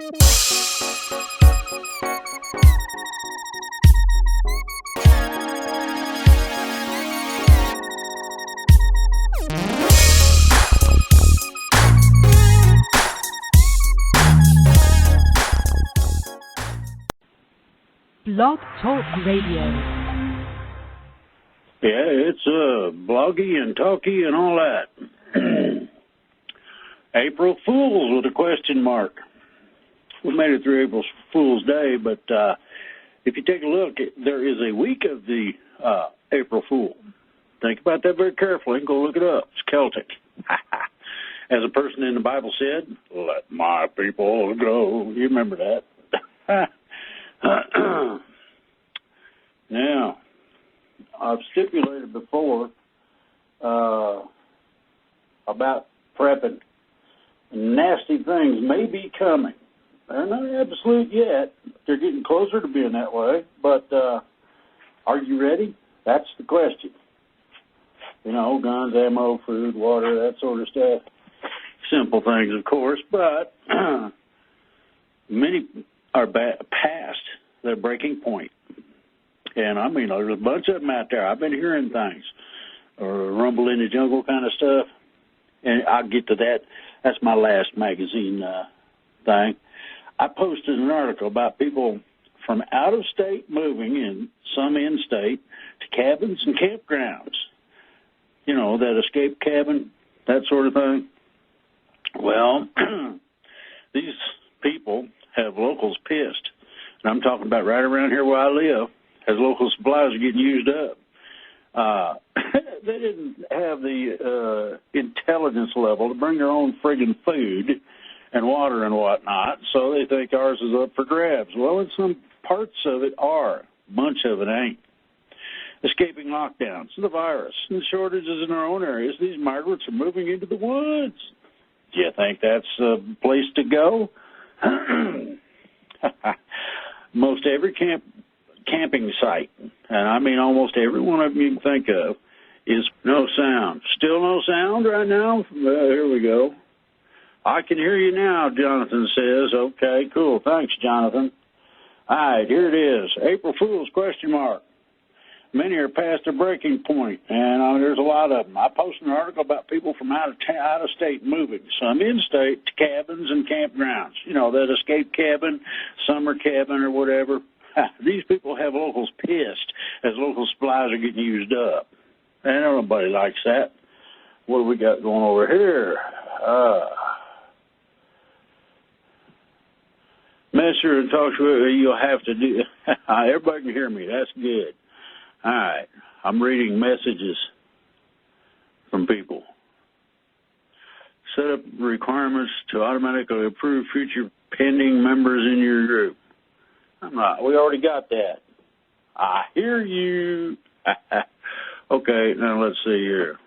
Blog Talk Radio. Yeah, it's bloggy and talky and all that. April Fools with a question mark. We made it through April Fool's Day, but if you take a look, there is a week of the April Fool. Think about that very carefully and go look it up. It's Celtic. As a person in the Bible said, let my people go. You remember that. Now, I've stipulated before about prepping. Nasty things may be coming. They're not absolute yet. They're getting closer to being that way. But are you ready? That's the question. You know, guns, ammo, food, water, that sort of stuff. Simple things, of course, but many are past their breaking point. And, I mean, there's a bunch of them out there. I've been hearing things, or rumble in the jungle kind of stuff. And I'll get to that. That's my last magazine thing. I posted an article about people from out of state moving, and some in-state, to cabins and campgrounds. You know, that escape cabin, that sort of thing. Well, these people have locals pissed. And I'm talking about right around here where I live, as local supplies are getting used up. They didn't have the intelligence level to bring their own friggin' food and water and whatnot, so they think ours is up for grabs. Well, in some parts of it are. A bunch of it ain't. Escaping lockdowns, the virus, and shortages in our own areas, these migrants are moving into the woods. Do you think that's a place to go? Most every camping site, and I mean almost every one of them you can think of, is no sound. Still no sound right now? Well, here we go. I can hear you now, Jonathan says. Okay, cool. Thanks, Jonathan. All right, here it is. April Fool's question mark. Many are past their breaking point, and there's a lot of them. I posted an article about people from out of state moving, some in-state to cabins and campgrounds. You know, that escape cabin, summer cabin or whatever. These people have locals pissed as local supplies are getting used up. And nobody likes that. What do we got going over here? Messenger and talk to you'll have to do. Everybody can hear me. That's good. All right. I'm reading messages from people. Set up requirements to automatically approve future pending members in your group. We already got that. I hear you. Okay, now let's see here.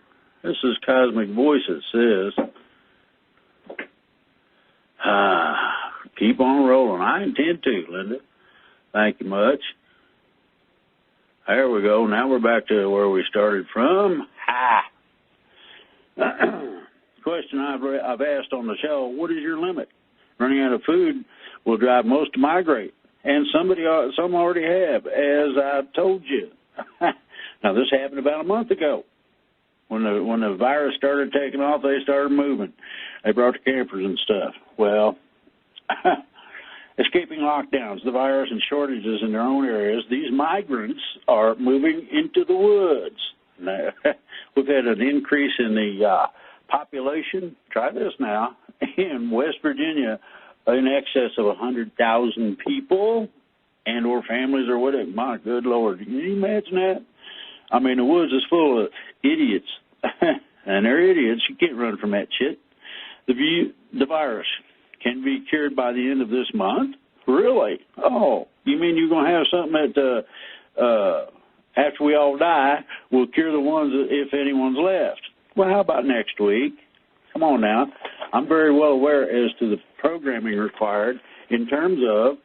This is Cosmic Voice, it says. Keep on rolling. I intend to, Linda. Thank you much. There we go. Now we're back to where we started from. Question I've asked on the show, what is your limit? Running out of food will drive most to migrate. And some already have, as I told you. Now, this happened about a month ago. When the virus started taking off, they started moving. They brought the campers and stuff. Well, escaping lockdowns, the virus, and shortages in their own areas, these migrants are moving into the woods. Now, we've had an increase in the population. Try this now. In West Virginia, in excess of 100,000 people and or families or whatever. My good Lord, can you imagine that? I mean, the woods is full of idiots, and they're idiots. You can't run from that shit. The virus can be cured by the end of this month? Really? Oh, you mean you're going to have something that after we all die will cure the ones if anyone's left? Well, how about next week? Come on now. I'm very well aware as to the programming required in terms of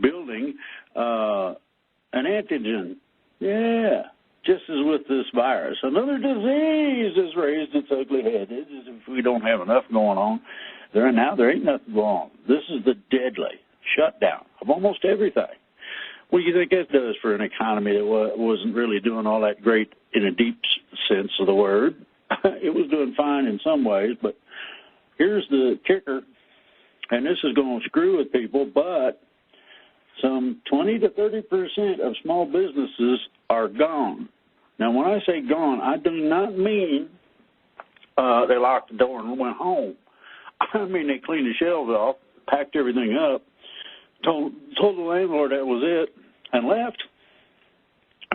building an antigen. Yeah, just as with this virus. Another disease has raised its ugly head. If we don't have enough going on, There ain't nothing wrong. This is the deadly shutdown of almost everything. What do you think that does for an economy that wasn't really doing all that great in a deep sense of the word? It was doing fine in some ways, but here's the kicker, and this is going to screw with people, but some 20 to 30% of small businesses are gone. Now, when I say gone, I do not mean they locked the door and went home. I mean they cleaned the shelves off, packed everything up, told the landlord that was it, and left.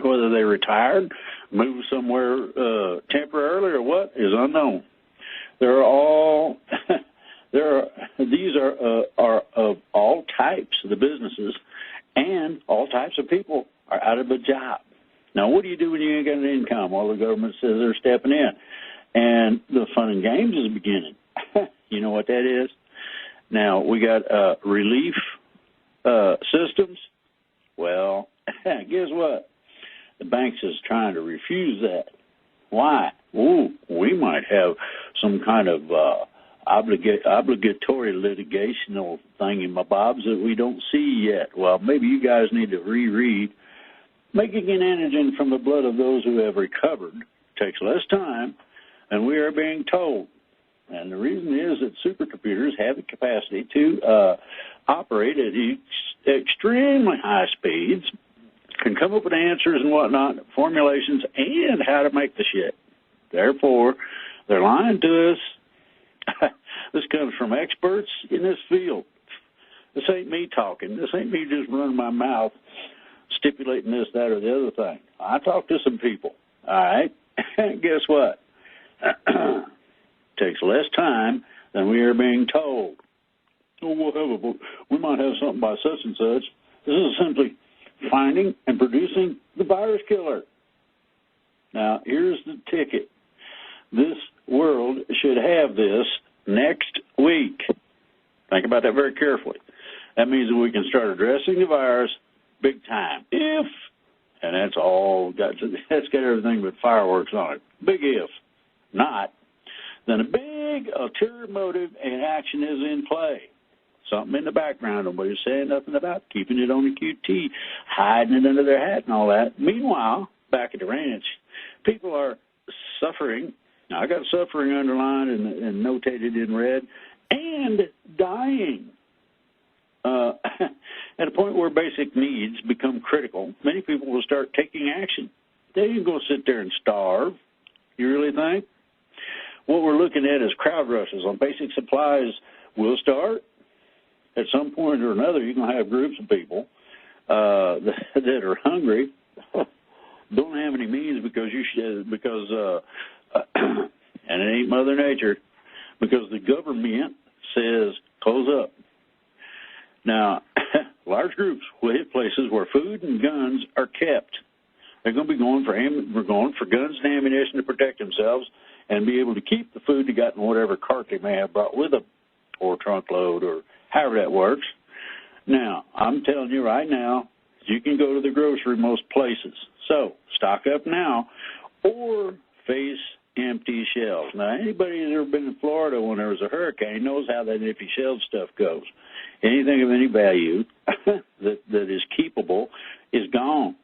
Whether they retired, moved somewhere temporarily or what is unknown. They're all these are of all types of the businesses, and all types of people are out of a job. Now, what do you do when you ain't got an income? Well, the government says they're stepping in, and the fun and games is beginning. You know what that is? Now, we got relief systems. Well, guess what? The banks is trying to refuse that. Why? Ooh, we might have some kind of obligatory litigational thingy-mabobs that we don't see yet. Well, maybe you guys need to reread. Making an antigen from the blood of those who have recovered takes less time than we are being told. And the reason is that supercomputers have the capacity to operate at extremely high speeds, can come up with answers and whatnot, formulations, and how to make the shit. Therefore, they're lying to us. This comes from experts in this field. This ain't me talking. This ain't me just running my mouth, stipulating this, that, or the other thing. I talked to some people, all right? Guess what? Takes less time than we are being told. Oh, we might have something by such and such. This is simply finding and producing the virus killer. Now, here's the ticket. This world should have this next week. Think about that very carefully. That means that we can start addressing the virus big time. If, and that's got everything but fireworks on it. Big if. Not, then a big ulterior motive and action is in play. Something in the background, nobody's saying nothing about keeping it on the QT, hiding it under their hat and all that. Meanwhile, back at the ranch, people are suffering. Now, I got suffering underlined and notated in red, and dying. At a point where basic needs become critical, many people will start taking action. They ain't going to sit there and starve. You really think? What we're looking at is crowd rushes on basic supplies will start. At some point or another, you're going to have groups of people that are hungry, don't have any means because and it ain't Mother Nature, because the government says close up. Now, large groups will hit places where food and guns are kept. They're going to be going for guns and ammunition to protect themselves and be able to keep the food they got in whatever cart they may have brought with them, or trunk load, or however that works. Now, I'm telling you right now, you can go to the grocery most places. So, stock up now or face empty shelves. Now, anybody who's ever been in Florida when there was a hurricane knows how that empty shelf stuff goes. Anything of any value that is keepable is gone.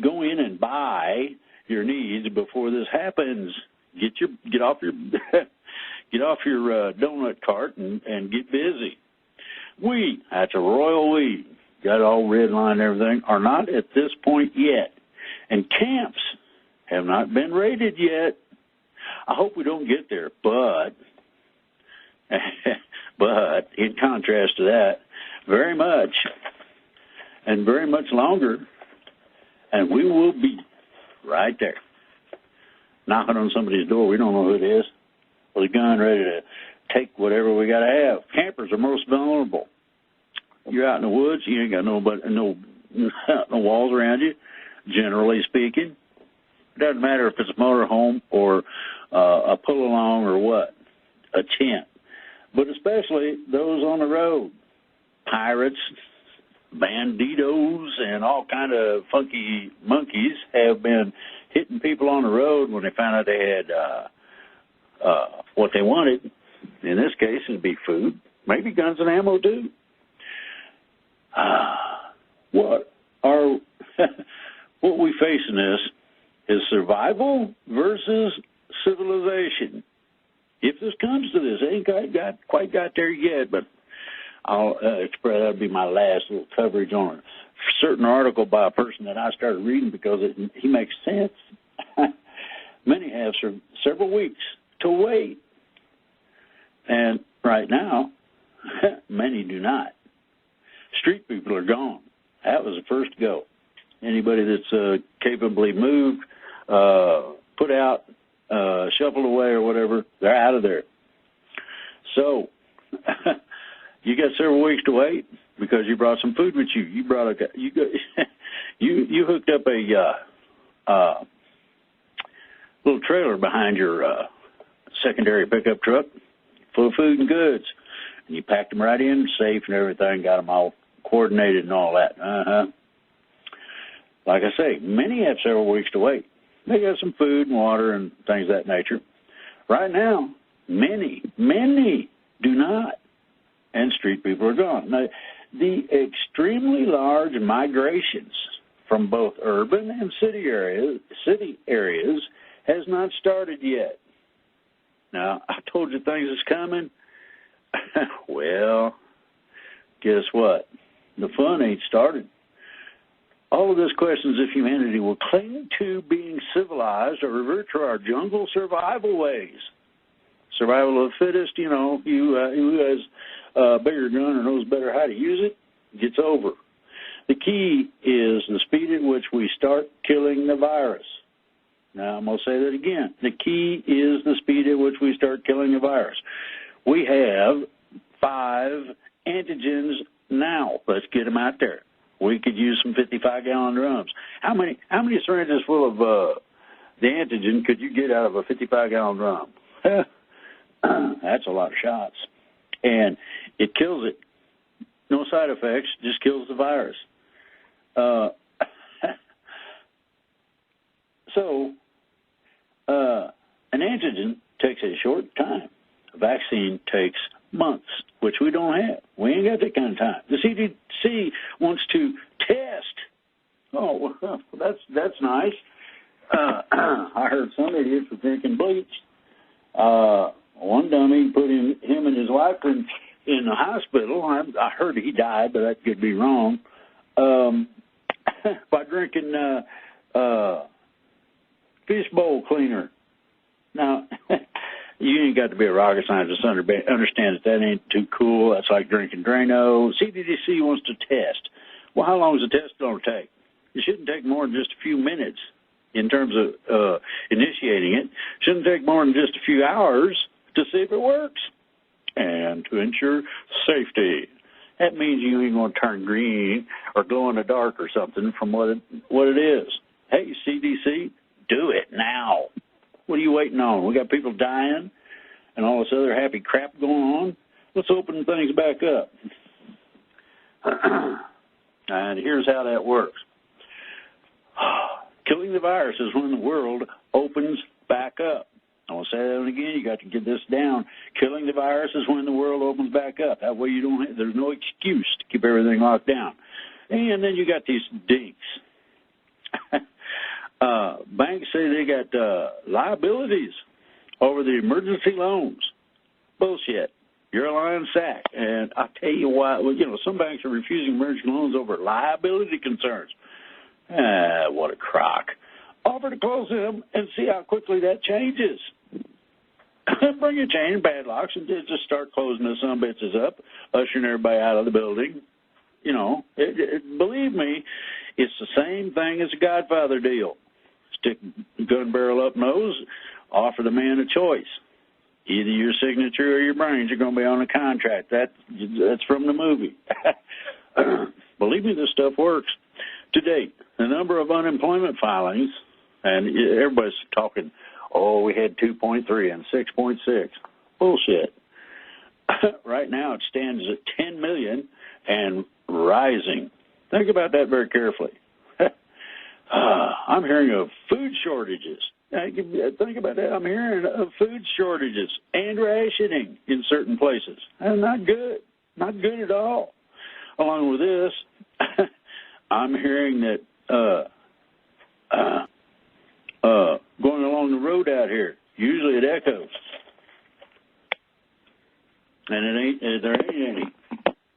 Go in and buy your needs before this happens. Get off your donut cart and get busy. We, that's a royal we, got all red line and everything, are not at this point yet. And camps have not been raided yet. I hope we don't get there, but in contrast to that, very much longer, and we will be right there, knocking on somebody's door. We don't know who it is, with a gun ready to take whatever we got to have. Campers are most vulnerable. You're out in the woods, you ain't got no walls around you, generally speaking. It doesn't matter if it's a motorhome or a pull-along or what, a tent. But especially those on the road, pirates, banditos, and all kind of funky monkeys have been hitting people on the road when they found out they had what they wanted. In this case, it'd be food, maybe guns and ammo too. What we face in this is survival versus civilization. If this comes to this, it ain't quite got there yet, but I'll express that'll be my last little coverage on a certain article by a person that I started reading because he makes sense. Many have several weeks to wait, and right now, many do not. Street people are gone. That was the first to go. Anybody that's capably moved, put out, shuffled away or whatever, they're out of there. So you got several weeks to wait because you brought some food with you. You hooked up a little trailer behind your secondary pickup truck full of food and goods, and you packed them right in, safe and everything, got them all coordinated and all that. Like I say, many have several weeks to wait. They got some food and water and things of that nature. Right now, many do not, and street people are gone. Now, the extremely large migrations from both urban and city areas has not started yet. Now, I told you things is coming. Well, guess what? The fun ain't started. All of this questions if humanity will cling to being civilized or revert to our jungle survival ways. Survival of the fittest, who has a bigger gun or knows better how to use it, gets over. The key is the speed at which we start killing the virus. Now, I'm going to say that again. The key is the speed at which we start killing the virus. We have 5 antigens now. Let's get them out there. We could use some 55-gallon drums. How many syringes full of the antigen could you get out of a 55-gallon drum? That's a lot of shots. And it kills it. No side effects, just kills the virus. So an antigen takes a short time. A vaccine takes months, which we don't have. We ain't got that kind of time. The CDC wants to test. Oh, well, that's nice. I heard some idiots were drinking bleach. One dummy put him and his wife in the hospital. I heard he died, but that could be wrong. By drinking fishbowl cleaner. Now, you ain't got to be a rocket scientist to understand that ain't too cool. That's like drinking Drano. CDC wants to test. Well, how long is the test going to take? It shouldn't take more than just a few minutes in terms of initiating it. It shouldn't take more than just a few hours to see if it works. And to ensure safety. That means you ain't going to turn green or glow in the dark or something from what it is. Hey, CDC, do it now. What are you waiting on? We got people dying and all this other happy crap going on. Let's open things back up. And here's how that works. Killing the virus is when the world opens back up. I'm going to say that again. You got to get this down. Killing the virus is when the world opens back up. That way there's no excuse to keep everything locked down. And then you got these dinks. Banks say they got liabilities over the emergency loans. Bullshit. You're a lying sack. And I'll tell you why. Well, some banks are refusing emergency loans over liability concerns. What a crock. Offer to close them and see how quickly that changes. Bring a chain of padlocks and just start closing the some bitches up, ushering everybody out of the building. Believe me, it's the same thing as a Godfather deal. Stick gun barrel up nose, offer the man a choice. Either your signature or your brains are going to be on a contract. That's from the movie. Believe me, this stuff works. To date, the number of unemployment filings, and everybody's talking, we had 2.3 and 6.6. Bullshit. Right now it stands at 10 million and rising. Think about that very carefully. I'm hearing of food shortages. think about that. I'm hearing of food shortages and rationing in certain places. And not good. Not good at all. Along with this, I'm hearing that going along the road out here, usually it echoes. And there ain't any.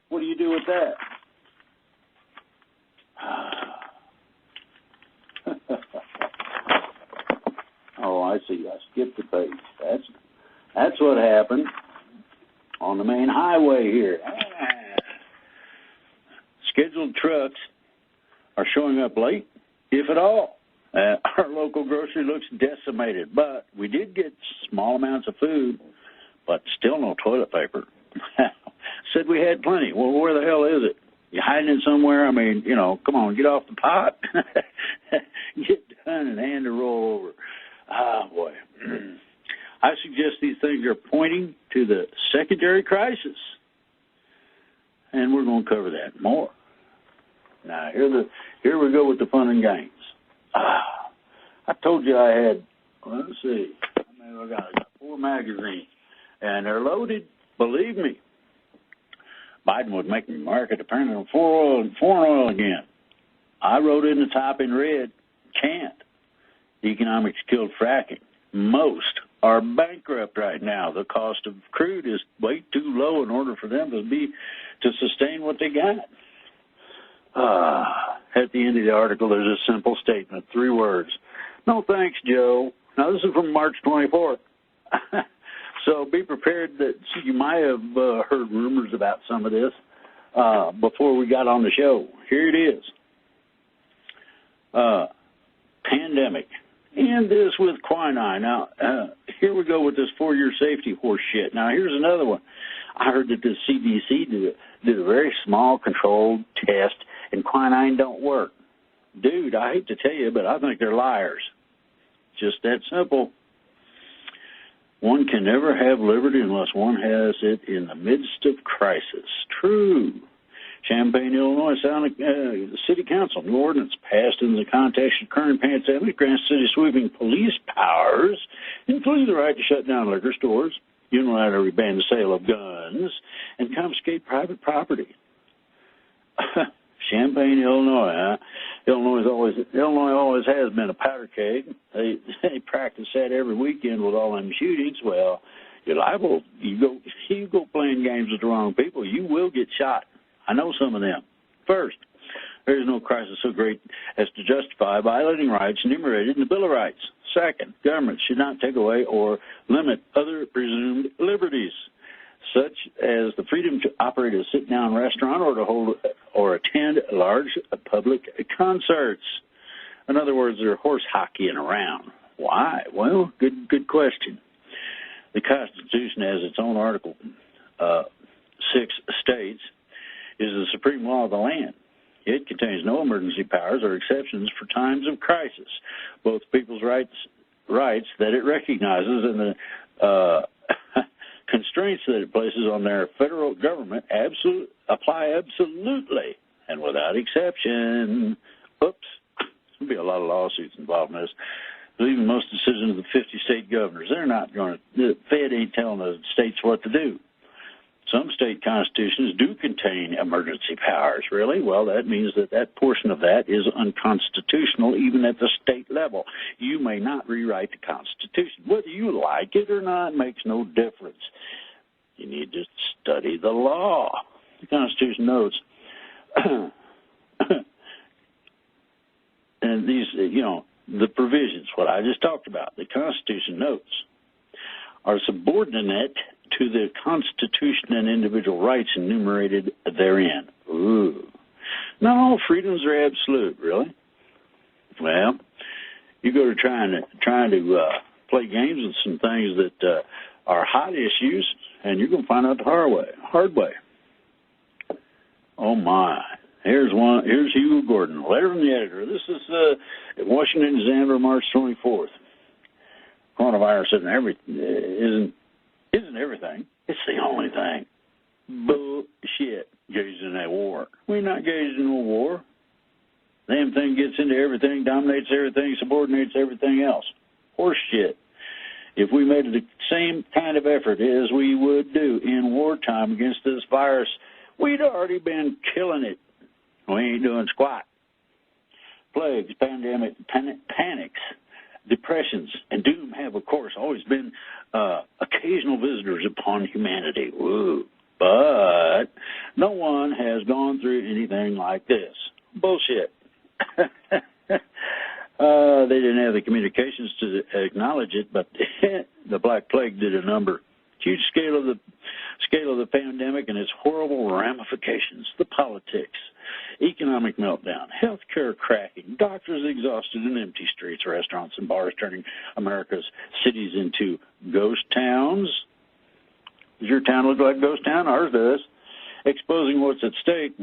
What do you do with that? Oh, I see. I skipped the page. That's what happened on the main highway here. Scheduled trucks are showing up late, if at all. Our local grocery looks decimated, but we did get small amounts of food, but still no toilet paper. Said we had plenty. Well, where the hell is it? You hiding it somewhere? I mean, come on, get off the pot. Get done and hand to roll over. Ah, boy. I suggest these things are pointing to the secondary crisis. And we're going to cover that more. Now, here we go with the fun and games. I told you I had, let's see, I got 4 magazines, and they're loaded, believe me. Biden would make America dependent on foreign oil again. I wrote in the top in red, can't. Economics killed fracking. Most are bankrupt right now. The cost of crude is way too low in order for them to sustain what they got. At the end of the article, there's a simple statement, 3 words. No thanks, Joe. Now, this is from March 24th. So be prepared that you might have heard rumors about some of this before we got on the show. Here it is. Pandemic. And this with quinine. Now, here we go with this 4-year safety horse shit. Now, here's another one. I heard that the CDC did a very small controlled test, and quinine don't work. Dude, I hate to tell you, but I think they're liars. Just that simple. One can never have liberty unless one has it in the midst of crisis. True. Champaign, Illinois City Council, new ordinance passed in the context of current pandemic grants city sweeping police powers, including the right to shut down liquor stores, unilaterally ban the sale of guns, and confiscate private property. Champaign, Illinois, huh? Illinois always has been a powder keg. They practice that every weekend with all them shootings. Well, you're liable. You go playing games with the wrong people, you will get shot. I know some of them. First, there is no crisis so great as to justify violating rights enumerated in the Bill of Rights. Second, government should not take away or limit other presumed liberties, such as the freedom to operate a sit-down restaurant or to hold or attend large public concerts. In other words, they're horse hockeying around. Why? Well, good question. The Constitution has its own Article 6 states, is the supreme law of the land. It contains no emergency powers or exceptions for times of crisis. Both people's rights that it recognizes and the constraints that it places on their federal government apply absolutely and without exception. Oops, there'll be a lot of lawsuits involved in this. Even most decisions of the 50 state governors, the Fed ain't telling the states what to do. Some state constitutions do contain emergency powers, really. Well, that means that portion of that is unconstitutional even at the state level. You may not rewrite the Constitution. Whether you like it or not makes no difference. You need to study the law. The Constitution notes, and these, the provisions, what I just talked about, the Constitution notes, are subordinate to the Constitution and individual rights enumerated therein. Ooh. Not all freedoms are absolute, really. Well, you go to trying to play games with some things that are hot issues, and you're going to find out the hard way. Oh, my. Here's Hugo Gordon, letter from the editor. This is Washington Examiner, March 24th. Coronavirus isn't everything. It's the only thing. Bullshit. Engaged in a war. We're not engaged in a war. Damn thing gets into everything, dominates everything, subordinates everything else. horse shit. If we made the same kind of effort as we would do in wartime against this virus, we'd already been killing it. We ain't doing squat. Plagues, pandemic, panics, depressions, and doom have, of course, always been occasional visitors upon humanity. Woo. But no one has gone through anything like this. Bullshit. They didn't have the communications to acknowledge it, but the Black Plague did a number. Huge scale of the pandemic and its horrible ramifications, the politics, economic meltdown, healthcare cracking, doctors exhausted and empty streets, restaurants and bars turning America's cities into ghost towns. Does your town look like a ghost town? Ours does. Exposing what's at stake,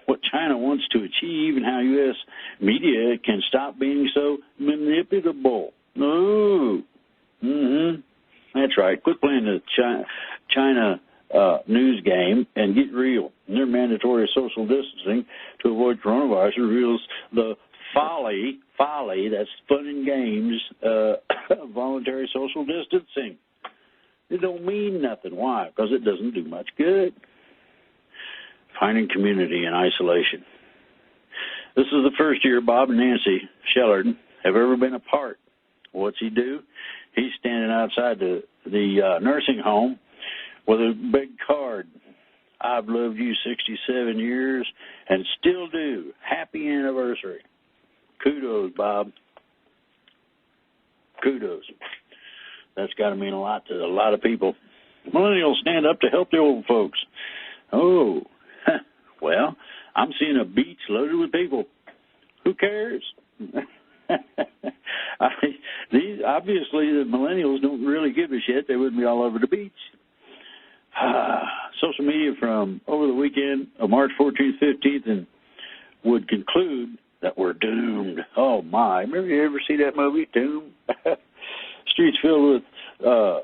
what China wants to achieve, and how U.S. media can stop being so manipulable. No. That's right. Quit playing the China news game and get real. And their mandatory social distancing to avoid coronavirus reveals the folly, that's fun and games, of voluntary social distancing. It don't mean nothing. Why? Because it doesn't do much good. Finding community in isolation. This is the first year Bob and Nancy Shellard have ever been apart. What's he do? He's standing outside the nursing home with a big card. I've loved you 67 years and still do. Happy anniversary. Kudos, Bob. Kudos. That's got to mean a lot to a lot of people. Millennials stand up to help the old folks. Oh, well, I'm seeing a beach loaded with people. Who cares? Obviously, the millennials don't really give a shit. They wouldn't be all over the beach. Social media from over the weekend of March 14th, 15th, and would conclude that we're doomed. Oh, my. Remember you ever see that movie, Doom? Streets filled with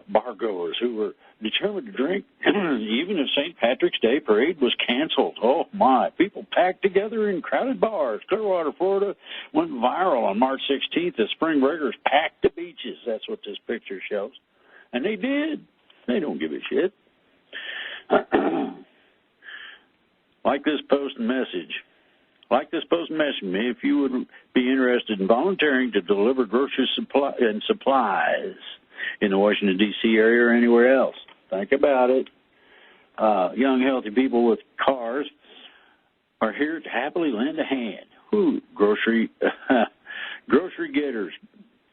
bar-goers who were determined to drink, even if St. Patrick's Day parade was canceled. Oh, my. People packed together in crowded bars. Clearwater, Florida went viral on March 16th as spring breakers packed the beaches. That's what this picture shows. And they did. They don't give a shit. Like this post and message. Me if you would be interested in volunteering to deliver grocery supplies in the Washington, D.C. area or anywhere else. Think about it. Young, healthy people with cars are here to happily lend a hand. Grocery Getters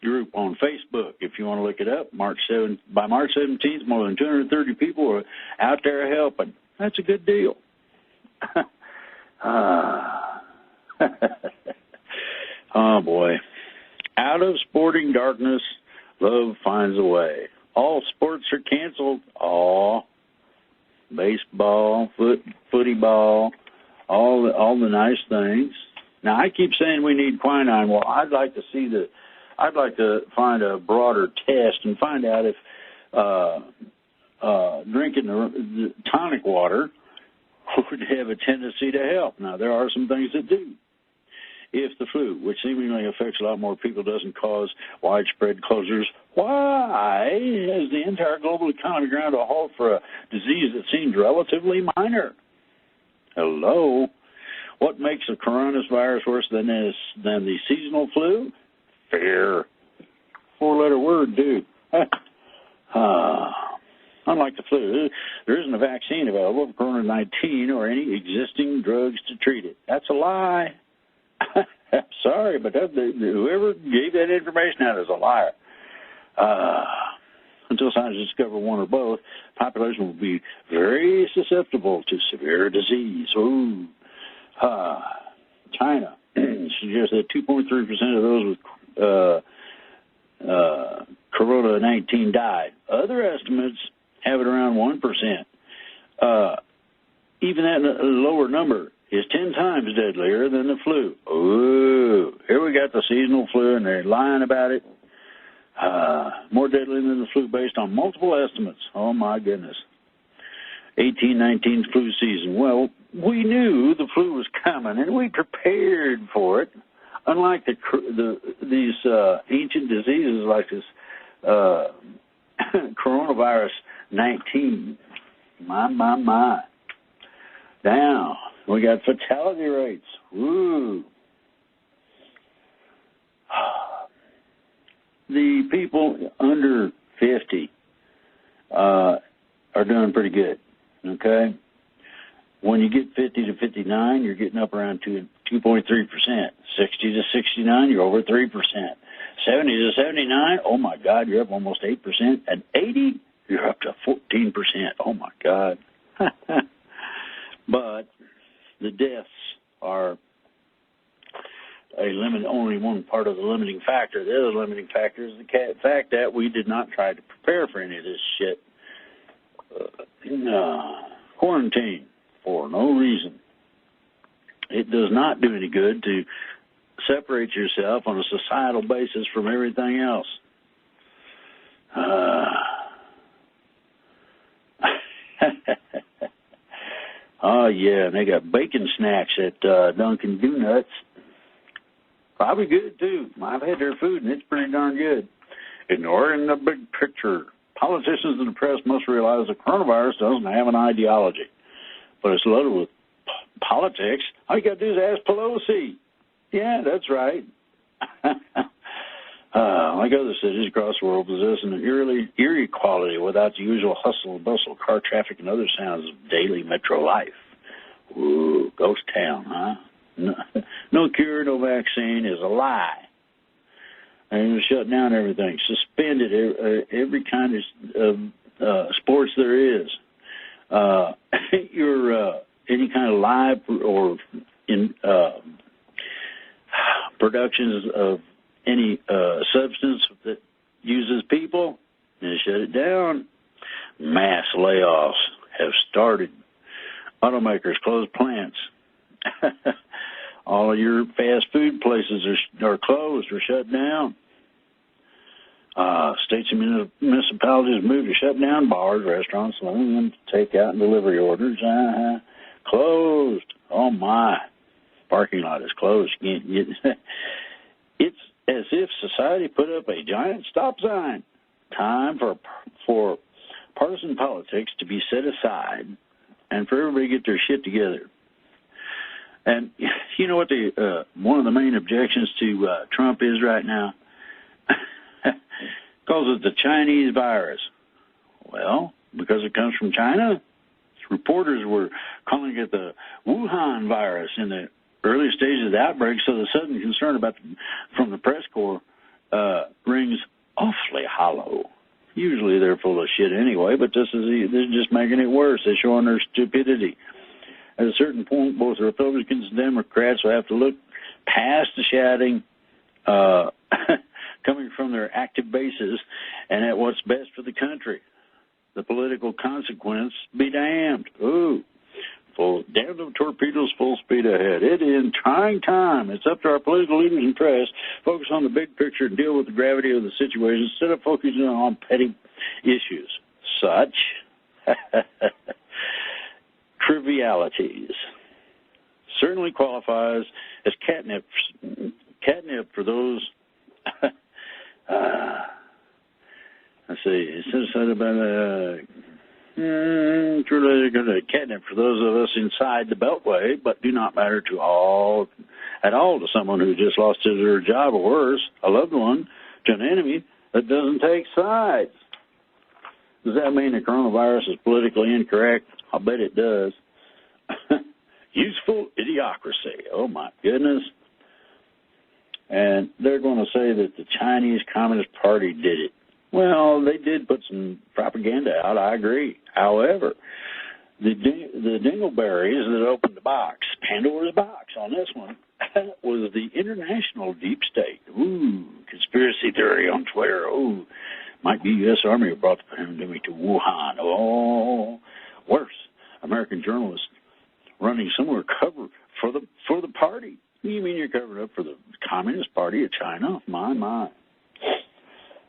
group on Facebook, if you want to look it up. By March 17th, more than 230 people are out there helping. That's a good deal. Oh, boy. Out of sporting darkness, love finds a way. All sports are canceled. Baseball, footy ball, all the nice things. Now, I keep saying we need quinine. Well, I'd like to find a broader test and find out if drinking the tonic water would have a tendency to help. Now, there are some things that do. If the flu, which seemingly affects a lot more people, doesn't cause widespread closures, why has the entire global economy ground to a halt for a disease that seems relatively minor? Hello? What makes a coronavirus worse than the seasonal flu? Fear. Four-letter word, dude. Unlike the flu, there isn't a vaccine available for COVID-19 or any existing drugs to treat it. That's a lie. I'm sorry, but whoever gave that information out is a liar. Until scientists discover one or both, the population will be very susceptible to severe disease. Ooh. China suggests that 2.3% of those with Corona-19 died. Other estimates have it around 1%. Even that lower number is 10 times deadlier than the flu. Ooh, here we got the seasonal flu, and they're lying about it. More deadly than the flu based on multiple estimates. Oh, my goodness. 18-19 flu season. Well, we knew the flu was coming, and we prepared for it. Unlike these ancient diseases like this coronavirus 19. My. Now, we got fatality rates. Woo. The people under 50 are doing pretty good, okay? When you get 50 to 59, you're getting up around 2.3%. 60 to 69, you're over 3%. 70 to 79, oh, my God, you're up almost 8%. At 80, you're up to 14%. Oh, my God. But the deaths are only one part of the limiting factor. The other limiting factor is the fact that we did not try to prepare for any of this shit. Quarantine for no reason. It does not do any good to separate yourself on a societal basis from everything else. Oh, yeah, and they got bacon snacks at Dunkin' Donuts. Probably good, too. I've had their food, and it's pretty darn good. Ignoring the big picture, politicians and the press must realize the coronavirus doesn't have an ideology, but it's loaded with politics. All you got to do is ask Pelosi. Yeah, that's right. Like other cities across the world, possessing an eerie quality without the usual hustle and bustle, car traffic, and other sounds of daily metro life. Ooh, ghost town, huh? No cure, no vaccine is a lie. And shut down everything, suspended every kind of sports there is. Any kind of live or in productions of any substance that uses people, they shut it down. Mass layoffs have started. Automakers close plants. All of your fast food places are closed or shut down. States and municipalities moved to shut down bars, restaurants, saloons, takeout and delivery orders. Closed. Oh, my. Parking lot is closed. You can't get It's as if society put up a giant stop sign. Time for partisan politics to be set aside and for everybody to get their shit together. And you know what one of the main objections to Trump is right now? Calls it the Chinese virus. Well, because it comes from China? Reporters were calling it the Wuhan virus in the early stages of the outbreak, so the sudden concern from the press corps rings awfully hollow. Usually they're full of shit anyway, but they're just making it worse. They're showing their stupidity. At a certain point, both the Republicans and Democrats will have to look past the shouting coming from their active bases and at what's best for the country. The political consequence be damned. Ooh. Damn them torpedoes, full speed ahead. It is trying time. It's up to our political leaders and press focus on the big picture and deal with the gravity of the situation instead of focusing on petty issues. Such trivialities certainly qualifies as catnip for those. Let's see. It says about truly catnip for those of us inside the Beltway, but do not matter at all to someone who just lost his or her job, or worse, a loved one, to an enemy that doesn't take sides. Does that mean the coronavirus is politically incorrect? I'll bet it does. Useful idiocracy. Oh, my goodness. And they're going to say that the Chinese Communist Party did it. Well, they did put some propaganda out, I agree. However, the dingleberries that opened the box, Pandora's box on this one, was the international deep state. Ooh, conspiracy theory on Twitter. Ooh, might be U.S. Army who brought the pandemic to Wuhan. Oh, worse, American journalists running similar cover for the party. You mean you're covering up for the Communist Party of China? My.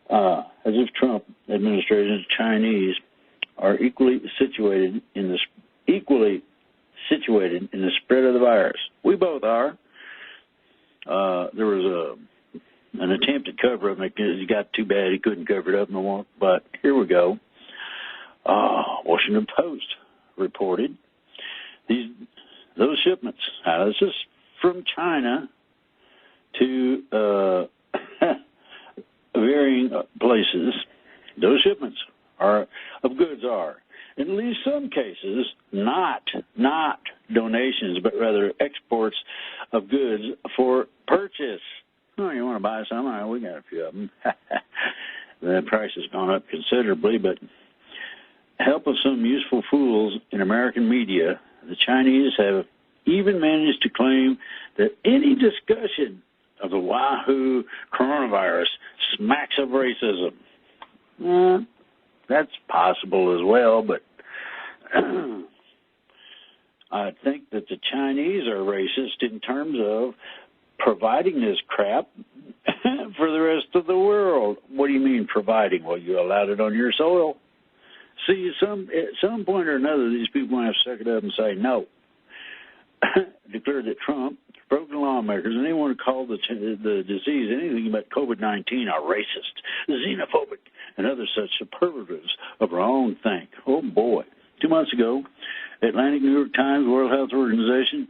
As if Trump administration and Chinese are equally situated in the spread of the virus. We both are. There was an attempt to cover it. He got too bad he couldn't cover it up no more. But here we go. Washington Post reported those shipments. Now, this is from China to varying places. Those shipments of goods are, in at least some cases, not donations, but rather exports of goods for purchase. Oh, you want to buy some? All right, we got a few of them. The price has gone up considerably, but help of some useful fools in American media, the Chinese have even managed to claim that any discussion of the Wahoo coronavirus smacks of racism. That's possible as well, but I think that the Chinese are racist in terms of providing this crap for the rest of the world. What do you mean providing? Well, you allowed it on your soil. See, at some point or another, these people have to suck it up and say no. Declared that Trump, broken lawmakers, and anyone who called the disease anything but COVID-19 are racist, xenophobic, and other such superlatives of our own think. Oh, boy. 2 months ago, Atlantic, New York Times, World Health Organization,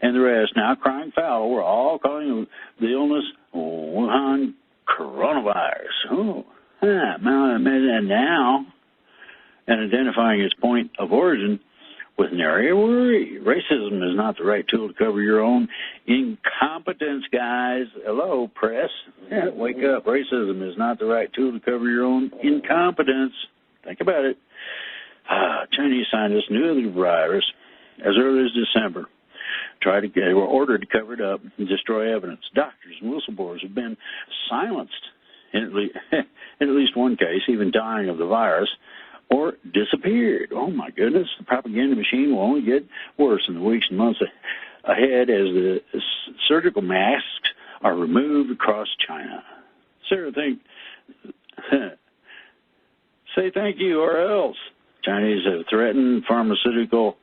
and the rest, now crying foul, were all calling the illness Wuhan coronavirus. Oh, and now, and identifying its point of origin with nary a worry. Racism is not the right tool to cover your own incompetence, guys. Hello, press. Wake up. Racism is not the right tool to cover your own incompetence. Think about it. Chinese scientists knew the virus as early as December. They were ordered to cover it up and destroy evidence. Doctors and whistleblowers have been silenced in at least one case, even dying of the virus, or disappeared. Oh, my goodness. The propaganda machine will only get worse in the weeks and months ahead as the surgical masks are removed across China. Sarah, say thank you or else. Chinese have threatened pharmaceutical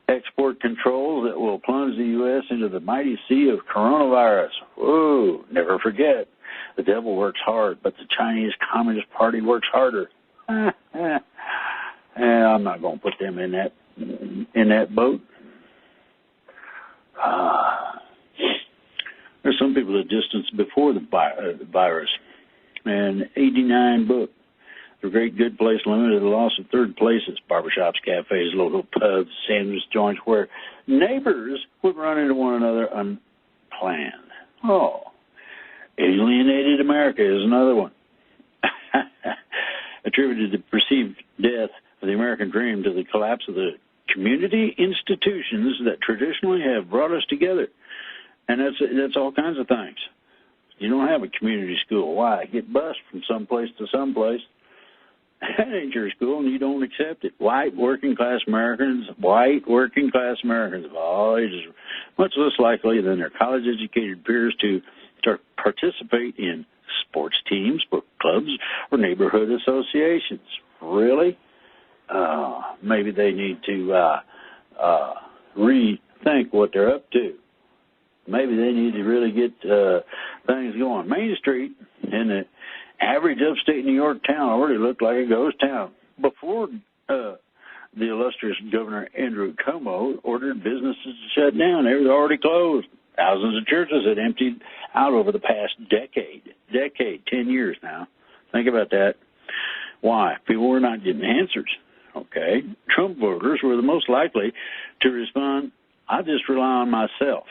export controls that will plunge the U.S. into the mighty sea of coronavirus. Whoa, never forget. The devil works hard, but the Chinese Communist Party works harder. I'm not going to put them in that boat. There's some people that distanced before the virus. And 89 book. The great good place limited the loss of third places. Barbershops, cafes, local pubs, sandwich joints where neighbors would run into one another unplanned. Oh, alienated America is another one. Attributed the perceived death of the American dream to the collapse of the community institutions that traditionally have brought us together. And that's all kinds of things. You don't have a community school. Why? Get bused from someplace to someplace. That ain't your school, and you don't accept it. White working-class Americans of all ages are much less likely than their college-educated peers to participate in sports teams, book clubs, or neighborhood associations. Really? Maybe they need to rethink what they're up to. Maybe they need to really get things going. Main Street in the average upstate New York town already looked like a ghost town before the illustrious Governor Andrew Cuomo ordered businesses to shut down. They were already closed. Thousands of churches had emptied out over the past decade, 10 years now. Think about that. Why? People were not getting answers. Okay. Trump voters were the most likely to respond, I just rely on myself.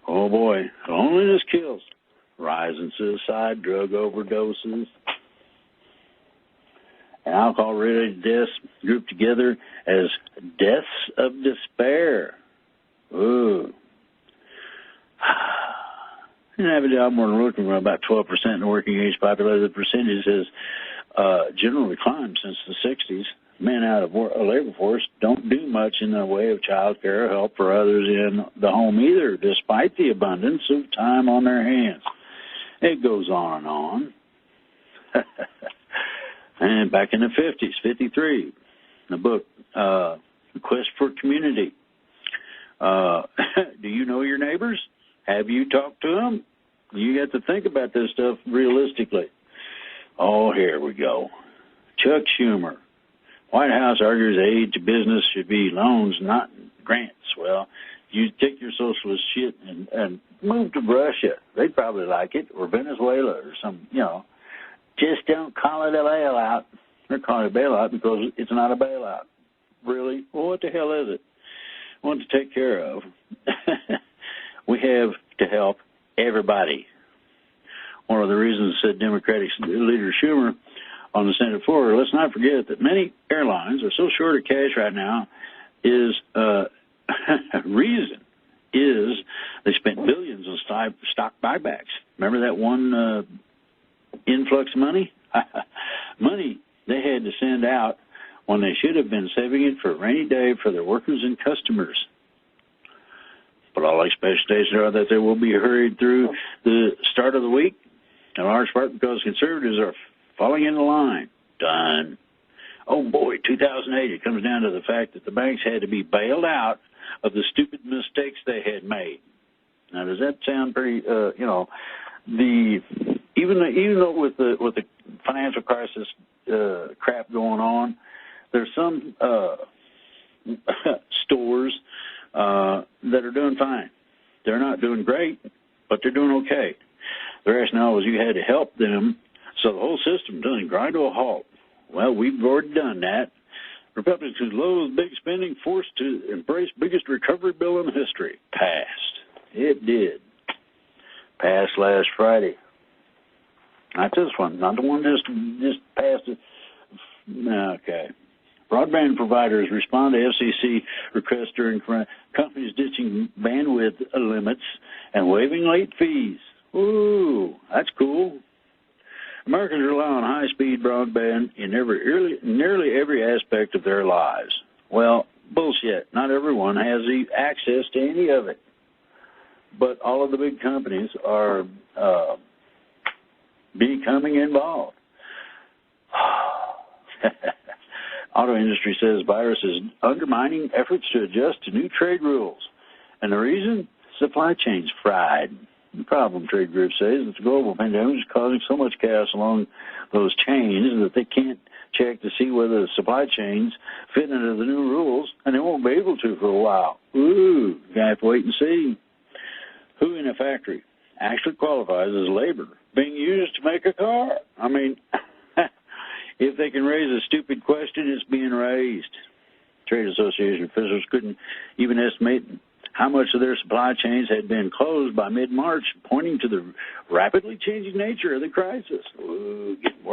Oh, boy. Loneliness kills. Rise in suicide, drug overdoses, and alcohol-related deaths grouped together as deaths of despair. Ooh. In an average job more working for about 12% in the working age population. The percentage has generally climbed since the 60s. Men out of a labor force don't do much in the way of child care or help for others in the home either, despite the abundance of time on their hands. It goes on and on. And back in the 50s, 53, the book, The Quest for Community. Do you know your neighbors? Have you talked to them? You got to think about this stuff realistically. Oh, here we go. Chuck Schumer. White House argues aid to business should be loans, not grants. Well, you take your socialist shit and move to Russia. They'd probably like it, or Venezuela or some, Just don't call it a bailout. They're calling it a bailout because it's not a bailout. Really? Well, what the hell is it? What to take care of? We have to help everybody. One of the reasons, said Democratic leader Schumer on the Senate floor, let's not forget that many airlines are so short of cash right now is reason is they spent billions on stock buybacks. Remember that one influx of money? Money they had to send out when they should have been saving it for a rainy day for their workers and customers. But all expectations are that they will be hurried through the start of the week, in large part because conservatives are falling into line. Done. Oh, boy, 2008, it comes down to the fact that the banks had to be bailed out of the stupid mistakes they had made. Now, does that sound pretty, even though with the financial crisis crap going on, there's some stores that are doing fine. They're not doing great, but they're doing okay. The rationale was you had to help them, so the whole system doesn't grind to a halt. Well, we've already done that. Republicans who loathe big spending forced to embrace biggest recovery bill in history. Passed. It did. Passed last Friday. Not this one. Not the one just passed it. Okay. Broadband providers respond to FCC requests during companies ditching bandwidth limits and waiving late fees. Ooh, that's cool. Americans rely on high-speed broadband in nearly every aspect of their lives. Well, bullshit. Not everyone has access to any of it. But all of the big companies are becoming involved. Auto industry says virus is undermining efforts to adjust to new trade rules. And the reason? Supply chains fried. The problem, trade group says, that the global pandemic is causing so much chaos along those chains that they can't check to see whether the supply chains fit into the new rules, and they won't be able to for a while. Ooh, you have to wait and see. Who in a factory actually qualifies as labor being used to make a car? I mean, if they can raise a stupid question, it's being raised. Trade association officials couldn't even estimate how much of their supply chains had been closed by mid-March, pointing to the rapidly changing nature of the crisis. Ooh, getting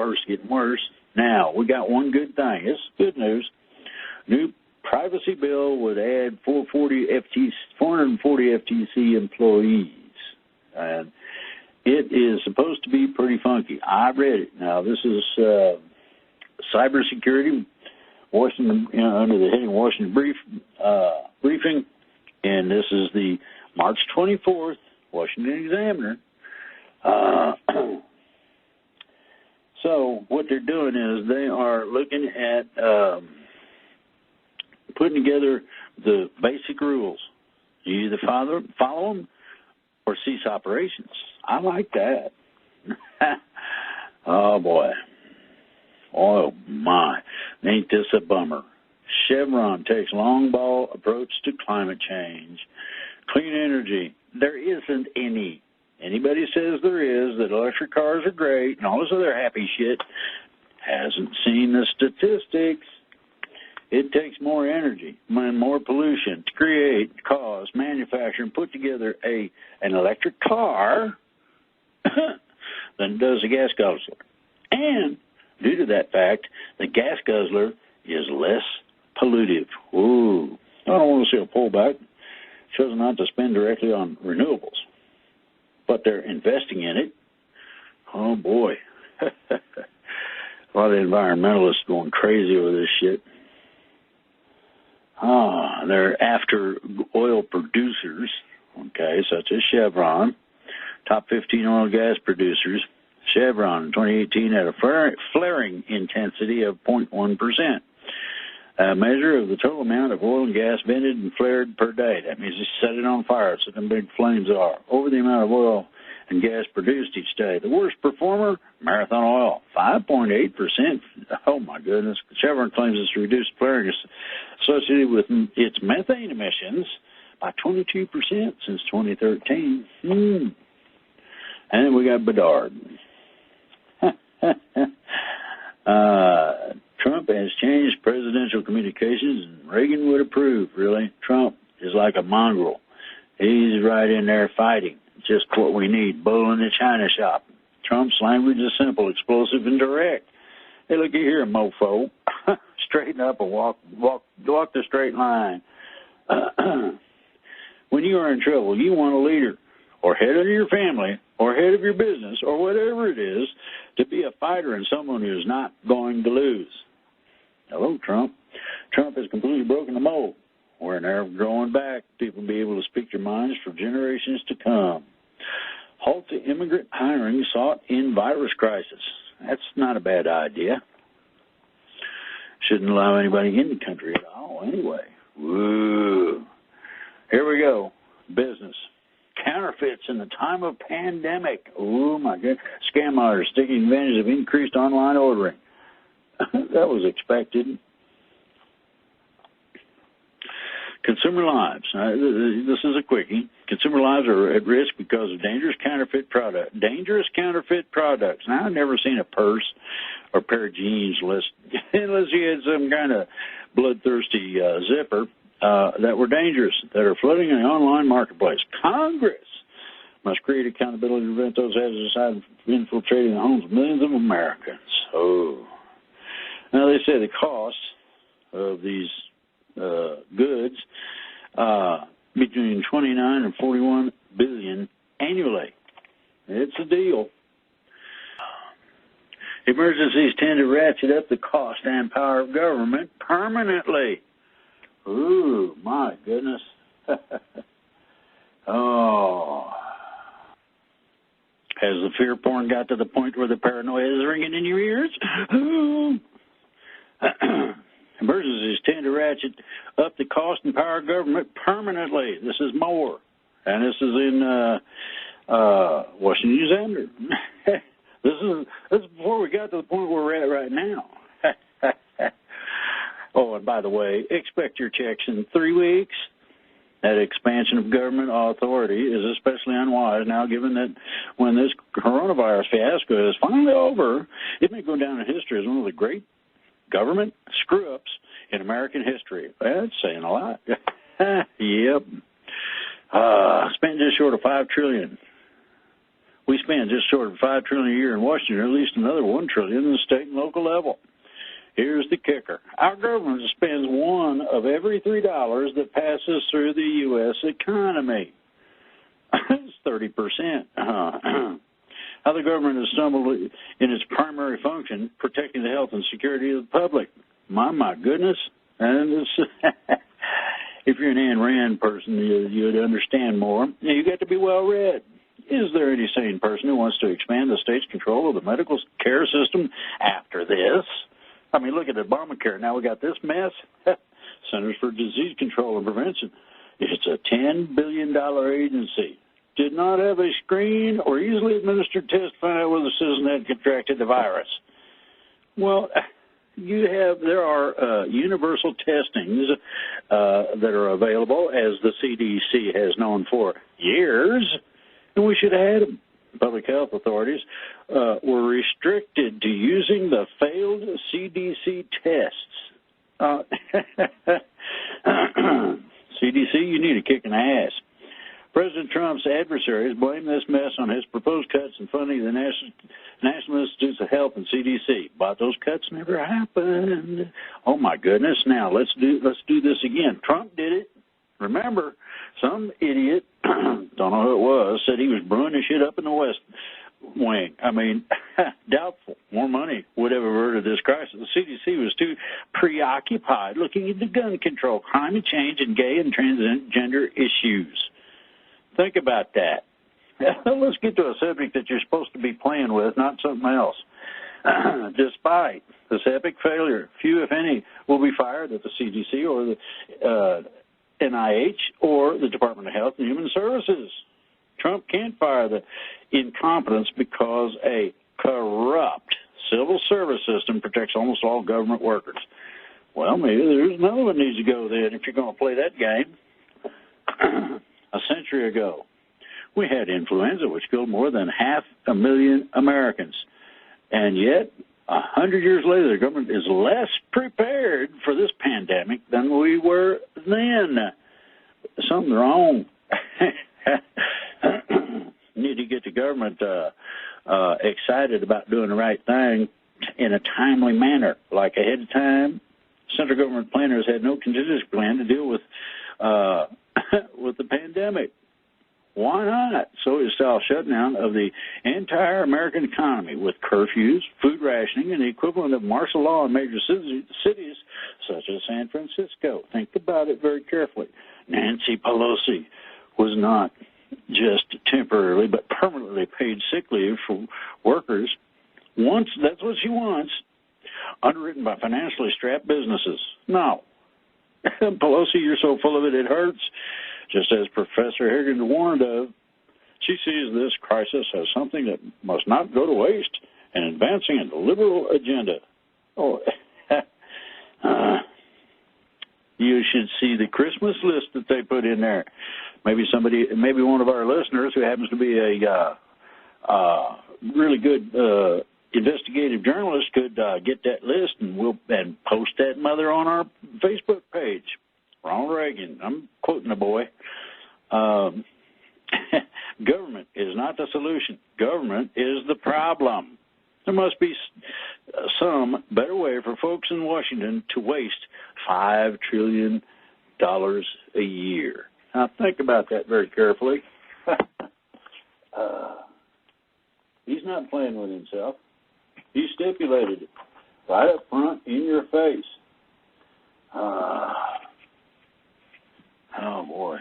worse. Now, we got one good thing. It's good news. New privacy bill would add 440 FTC employees. And it is supposed to be pretty funky. I read it. Now, this is cybersecurity, Washington, under the heading Washington Briefing. And this is the March 24th Washington Examiner. So what they're doing is they are looking at putting together the basic rules. You either follow them or cease operations. I like that. Oh, boy. Oh, my. Ain't this a bummer? Chevron takes long ball approach to climate change. Clean energy, there isn't any. Anybody says there is, that electric cars are great and all this other happy shit, hasn't seen the statistics. It takes more energy and more pollution to create, cause, manufacture, and put together an electric car than it does a gas guzzler. And due to that fact, the gas guzzler is less pollutive. Ooh, I don't want to see a pullback. Chosen not to spend directly on renewables, but they're investing in it. Oh, boy. A lot of environmentalists going crazy over this shit. They're after oil producers, okay, such as Chevron. Top 15 oil and gas producers. Chevron in 2018 had a flaring intensity of 0.1%. A measure of the total amount of oil and gas vented and flared per day. That means you set it on fire, so them big flames are. Over the amount of oil and gas produced each day. The worst performer, Marathon Oil, 5.8%. Oh, my goodness. Chevron claims it's reduced flaring associated with its methane emissions by 22% since 2013. And then we got Bedard. Trump has changed presidential communications, and Reagan would approve, really. Trump is like a mongrel. He's right in there fighting. Just what we need, bull in the china shop. Trump's language is simple, explosive, and direct. Hey, looky here, mofo. Straighten up and walk the straight line. When you are in trouble, you want a leader, or head of your family, or head of your business, or whatever it is, to be a fighter and someone who is not going to lose. Hello, Trump. Trump has completely broken the mold. We're never growing back. People will be able to speak their minds for generations to come. Halt the immigrant hiring sought in virus crisis. That's not a bad idea. Shouldn't allow anybody in the country at all anyway. Woo. Here we go. Business. Counterfeits in the time of pandemic. Oh, my goodness. Scam artists taking advantage of increased online ordering. That was expected. Consumer lives. This is a quickie. Consumer lives are at risk because of dangerous counterfeit products. Now, I've never seen a purse or pair of jeans unless you had some kind of bloodthirsty zipper that were dangerous, that are flooding in the online marketplace. Congress must create accountability to prevent those hazardous items from infiltrating the homes of millions of Americans. So, now they say the cost of these goods between 29 and 41 billion annually. It's a deal. Emergencies tend to ratchet up the cost and power of government permanently. Ooh, my goodness. Oh. Has the fear porn got to the point where the paranoia is ringing in your ears? Emergencies tend to ratchet up the cost and power of government permanently. This is more. And this is in Washington, Xander. This is before we got to the point where we're at right now. Oh, and by the way, expect your checks in 3 weeks. That expansion of government authority is especially unwise now, given that when this coronavirus fiasco is finally over, it may go down in history as one of the great government screw-ups in American history. That's saying a lot. Yep. Spend just short of $5 trillion. We spend just short of $5 trillion a year in Washington, at least another $1 trillion in the state and local level. Here's the kicker. Our government spends one of every $3 that passes through the U.S. economy. It's 30%. How the government has stumbled in its primary function, protecting the health and security of the public. My goodness. And it's if you're an Ayn Rand person, you'd understand more. You got to be well-read. Is there any sane person who wants to expand the state's control of the medical care system after this? I mean, look at Obamacare. Now we got this mess. Centers for Disease Control and Prevention. It's a $10 billion agency. Did not have a screen or easily administered test to find out whether the citizen had contracted the virus. Well, there are universal testings that are available, as the CDC has known for years, and we should have had them. Public health authorities were restricted to using the failed CDC tests. CDC, you need a kick in the ass. President Trump's adversaries blame this mess on his proposed cuts in funding of the National Institutes of Health and CDC. But those cuts never happened. Oh, my goodness. Now, let's do this again. Trump did it. Remember, some idiot, don't know who it was, said he was brewing the shit up in the West Wing. I mean, doubtful. More money would have averted this crisis. The CDC was too preoccupied looking into gun control, climate change, and gay and transgender issues. Think about that. Let's get to a subject that you're supposed to be playing with, not something else. Despite this epic failure, few, if any, will be fired at the CDC or the NIH or the Department of Health and Human Services. Trump can't fire the incompetence because a corrupt civil service system protects almost all government workers. Well, maybe there's another one needs to go then if you're going to play that game. A century ago, we had influenza, which killed more than 500,000 Americans. And yet, 100 years later, the government is less prepared for this pandemic than we were then. Something's wrong. Need to get the government excited about doing the right thing in a timely manner, like ahead of time. Central government planners had no contingency plan to deal with the pandemic. Why not? So-style shutdown of the entire American economy with curfews, food rationing, and the equivalent of martial law in major cities such as San Francisco. Think about it very carefully. Nancy Pelosi was not just temporarily but permanently paid sick leave for workers. Once that's what she wants, underwritten by financially strapped businesses. No. Pelosi, you're so full of it, it hurts. Just as Professor Higgins warned of, she sees this crisis as something that must not go to waste in advancing a liberal agenda. Oh, you should see the Christmas list that they put in there. Maybe one of our listeners who happens to be a really good investigative journalist could get that list and post that mother on our Facebook page. Ronald Reagan, I'm quoting the boy. Government is not the solution. Government is the problem. There must be some better way for folks in Washington to waste $5 trillion a year. Now, think about that very carefully. He's not playing with himself. He stipulated it right up front in your face. Oh, boy.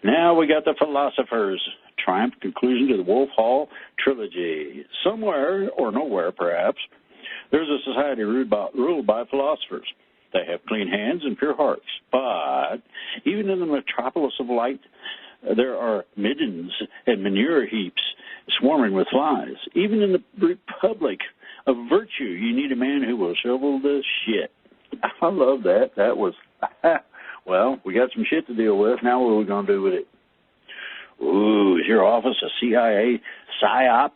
Now we got the philosophers. Triumph conclusion to the Wolf Hall trilogy. Somewhere, or nowhere perhaps, there's a society ruled by philosophers. They have clean hands and pure hearts. But even in the metropolis of light, there are middens and manure heaps swarming with flies. Even in the republic of virtue, you need a man who will shovel the shit. I love that. That was, well, we got some shit to deal with. Now what are we going to do with it? Ooh, is your office a CIA PSYOP?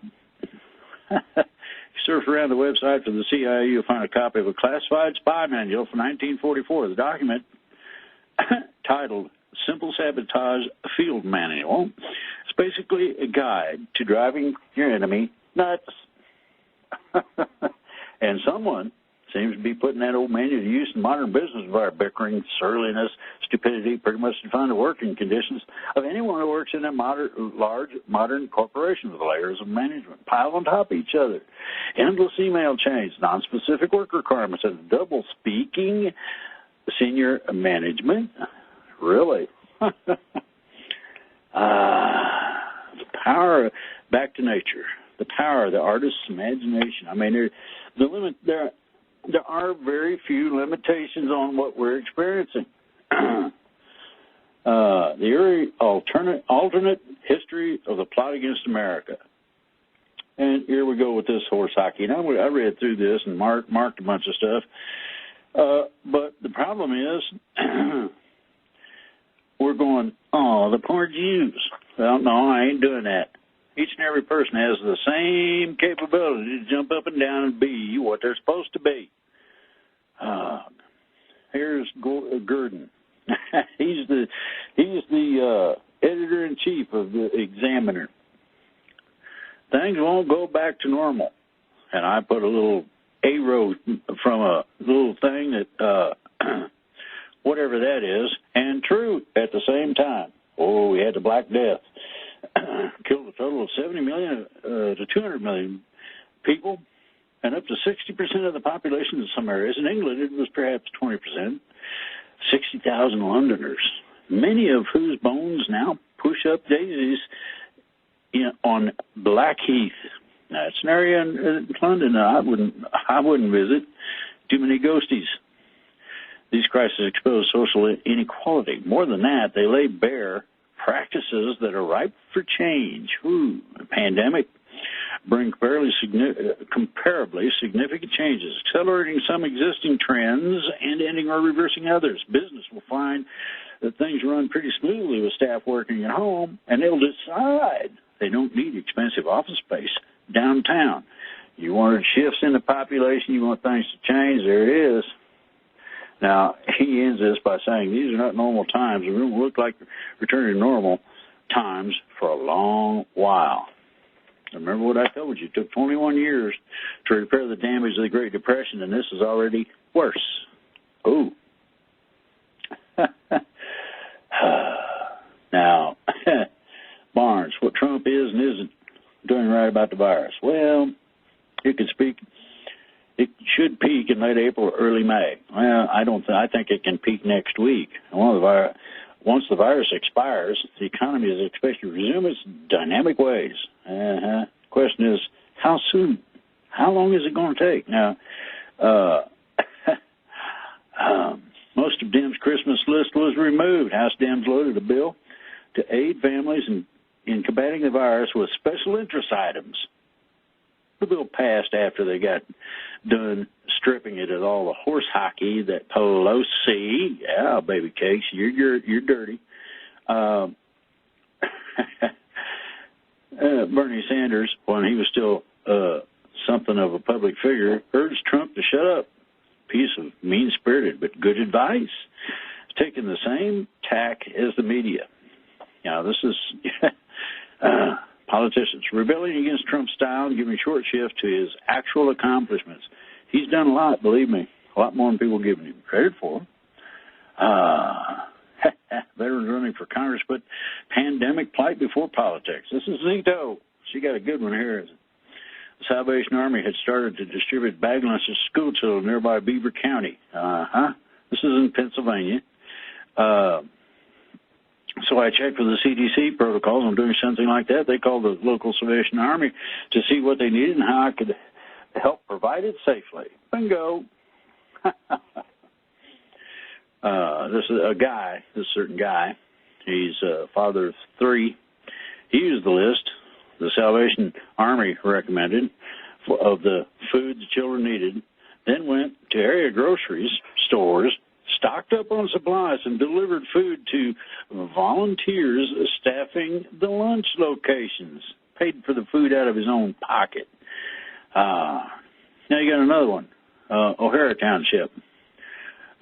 Surf around the website for the CIA, you'll find a copy of a classified spy manual from 1944. The document, titled Simple Sabotage Field Manual, is basically a guide to driving your enemy nuts. And someone seems to be putting that old manual to use in modern business via bickering, surliness, stupidity, pretty much define the working conditions of anyone who works in a large modern corporation with layers of management piled on top of each other. Endless email chains, non-specific work requirements, and double-speaking senior management. Really? The power, back to nature, the power of the artist's imagination. I mean, there are very few limitations on what we're experiencing. The eerie alternate history of the plot against America. And here we go with this horse hockey. Now, I read through this and marked a bunch of stuff. But the problem is we're going, oh, the poor Jews. Well, no, I ain't doing that. Each and every person has the same capability to jump up and down and be what they're supposed to be. Here's Gurdon. He's the editor-in-chief of the Examiner. Things won't go back to normal. And I put a little arrow from a little thing that, whatever that is, and true at the same time. Oh, we had the Black Death. Killed a total of 70 million to 200 million people, and up to 60% of the population in some areas. In England, it was perhaps 20%. 60,000 Londoners, many of whose bones now push up daisies on Blackheath. Now, it's an area in London I wouldn't visit. Too many ghosties. These crises expose social inequality. More than that, they lay bare practices that are ripe for change. The pandemic bring comparably significant changes, accelerating some existing trends and ending or reversing others. Business will find that things run pretty smoothly with staff working at home, and they'll decide they don't need expensive office space downtown. You wanted shifts in the population, you want things to change, there it is. Now, he ends this by saying, these are not normal times. It won't look like returning to normal times for a long while. Remember what I told you. It took 21 years to repair the damage of the Great Depression, and this is already worse. Ooh. Now, Barnes, what Trump is and isn't doing right about the virus. Well, it should peak in late April or early May. Well, I think it can peak next week. Once the virus expires, the economy is expected to resume its dynamic ways. The question is, how soon? How long is it going to take? Now, most of Dem's Christmas list was removed. House Dems loaded a bill to aid families in combating the virus with special interest items. The bill passed after they got done stripping it of all the horse hockey that Pelosi, yeah, baby cakes, you're dirty. Bernie Sanders, when he was still something of a public figure, urged Trump to shut up. Piece of mean-spirited but good advice. Taking the same tack as the media. Now, this is politicians rebelling against Trump's style and giving short shift to his actual accomplishments. He's done a lot, believe me, a lot more than people give him credit for. Veterans running for Congress, but pandemic plight before politics. This is Zito. She got a good one here. The Salvation Army had started to distribute bag lunches to school children in nearby Beaver County. This is in Pennsylvania. So I checked with the CDC protocols on doing something like that. They called the local Salvation Army to see what they needed and how I could help provide it safely. Bingo. This is this certain guy. He's a father of 3. He used the list the Salvation Army recommended of the food the children needed, then went to area grocery stores, stocked up on supplies, and delivered food to volunteers staffing the lunch locations, paid for the food out of his own pocket. Now you got another one. O'Hara Township,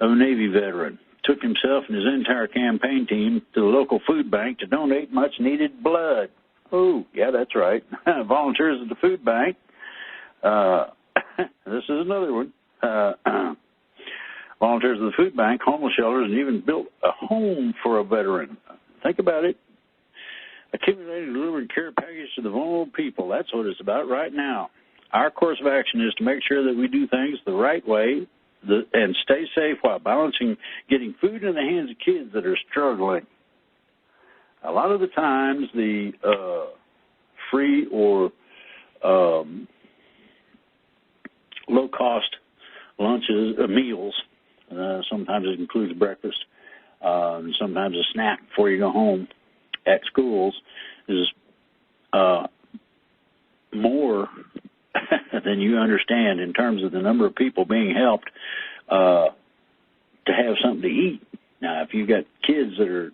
a Navy veteran, took himself and his entire campaign team to the local food bank to donate much-needed blood. Oh, yeah, that's right. Volunteers at the food bank. This is another one. Volunteers at the food bank, homeless shelters, and even built a home for a veteran. Think about it. Accumulating, delivering care package to the vulnerable people. That's what it's about right now. Our course of action is to make sure that we do things the right way and stay safe while balancing getting food in the hands of kids that are struggling. A lot of the times, the free or low-cost lunches, meals, sometimes it includes breakfast, sometimes a snack before you go home at schools, is more than you understand in terms of the number of people being helped to have something to eat. Now, if you've got kids that are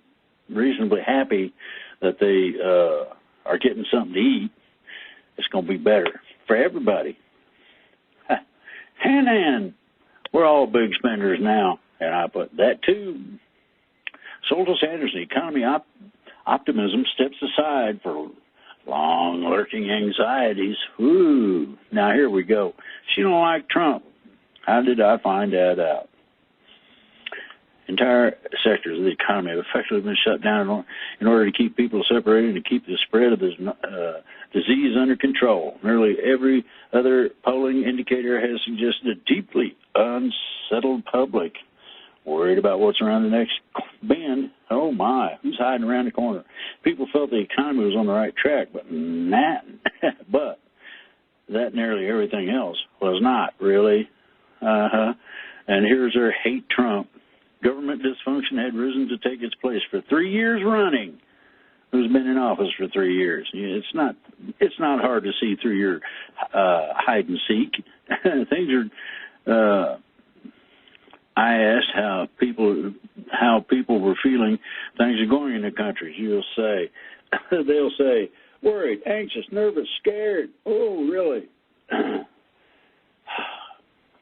reasonably happy that they are getting something to eat, it's going to be better for everybody. Hanan, we're all big spenders now, and I put that too. Soltis Anderson, economy optimism steps aside for long lurking anxieties. Ooh, now here we go. She don't like Trump. How did I find that out? Entire sectors of the economy have effectively been shut down in order to keep people separated and to keep the spread of this disease under control. Nearly every other polling indicator has suggested a deeply unsettled public, worried about what's around the next bend. Oh, my, who's hiding around the corner? People felt the economy was on the right track, but that nearly everything else was not, really. And here's their hate Trump. Government dysfunction had risen to take its place for 3 years running. who's been in office for 3 years. It's not hard to see through your hide and seek. Things are. I asked how people were feeling. Things are going in the country. They'll say worried, anxious, nervous, scared. Oh, really?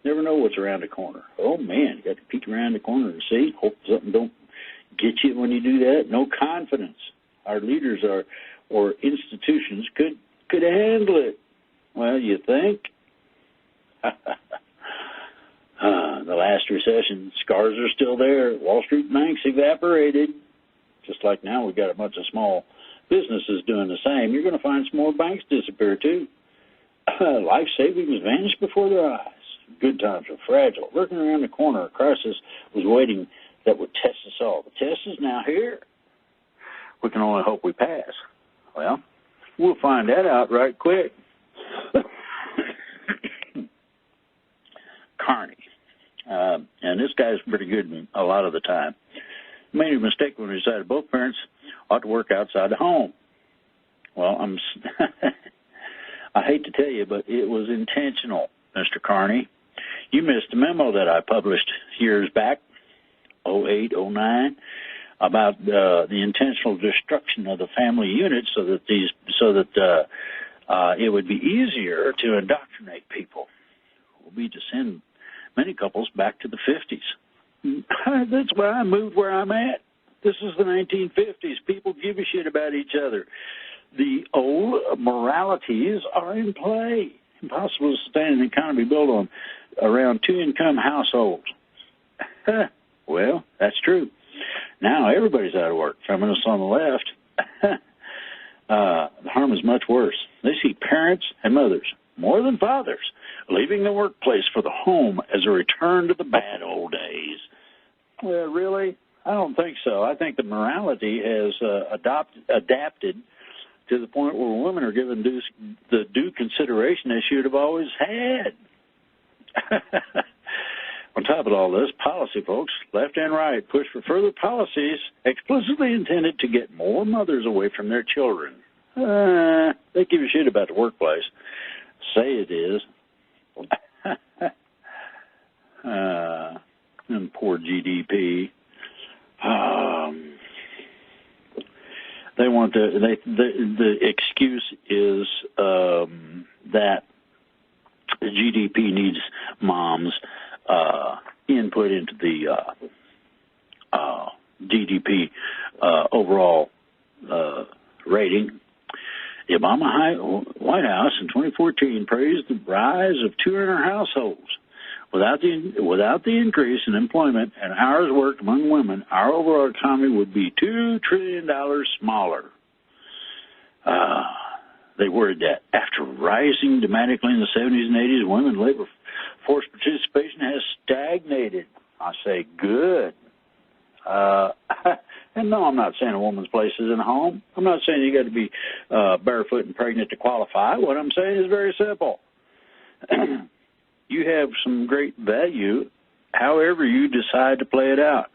Never know what's around the corner. Oh man, you got to peek around the corner and see. Hope something don't get you when you do that. No confidence. Our leaders or institutions could handle it. Well, you think? The last recession, scars are still there. Wall Street banks evaporated. Just like now we've got a bunch of small businesses doing the same. You're going to find some more banks disappear too. Life savings vanished before their eyes. Good times are fragile. Lurking around the corner, a crisis was waiting that would test us all. The test is now here. We can only hope we pass. Well, we'll find that out right quick. Carney. And this guy's pretty good a lot of the time. Made a mistake when he decided both parents ought to work outside the home. Well, I hate to tell you, but it was intentional, Mr. Carney. You missed a memo that I published years back, 08, 09, about the intentional destruction of the family unit so that it would be easier to indoctrinate people. It will be to send many couples back to the 50s. That's why I moved where I'm at. This is the 1950s. People give a shit about each other. The old moralities are in play. Impossible to sustain an economy built on around two-income households. Well, that's true. Now everybody's out of work. Feminists on the left. The harm is much worse. They see parents and mothers, more than fathers, leaving the workplace for the home as a return to the bad old days. Well, really? I don't think so. I think the morality has adapted to the point where women are given the due consideration they should have always had. On top of all this, policy folks, left and right, push for further policies explicitly intended to get more mothers away from their children. They give a shit about the workplace. Say it is. And poor GDP. They want the excuse is that the GDP needs mom's input into the GDP overall rating. The Obama White House in 2014 praised the rise of two-earner households. Without the increase in employment and hours worked among women, our overall economy would be $2 trillion smaller. They worried that after rising dramatically in the 70s and 80s, women's labor force participation has stagnated. I say good. And no, I'm not saying a woman's place is in a home. I'm not saying you got to be barefoot and pregnant to qualify. What I'm saying is very simple. You have some great value however you decide to play it out.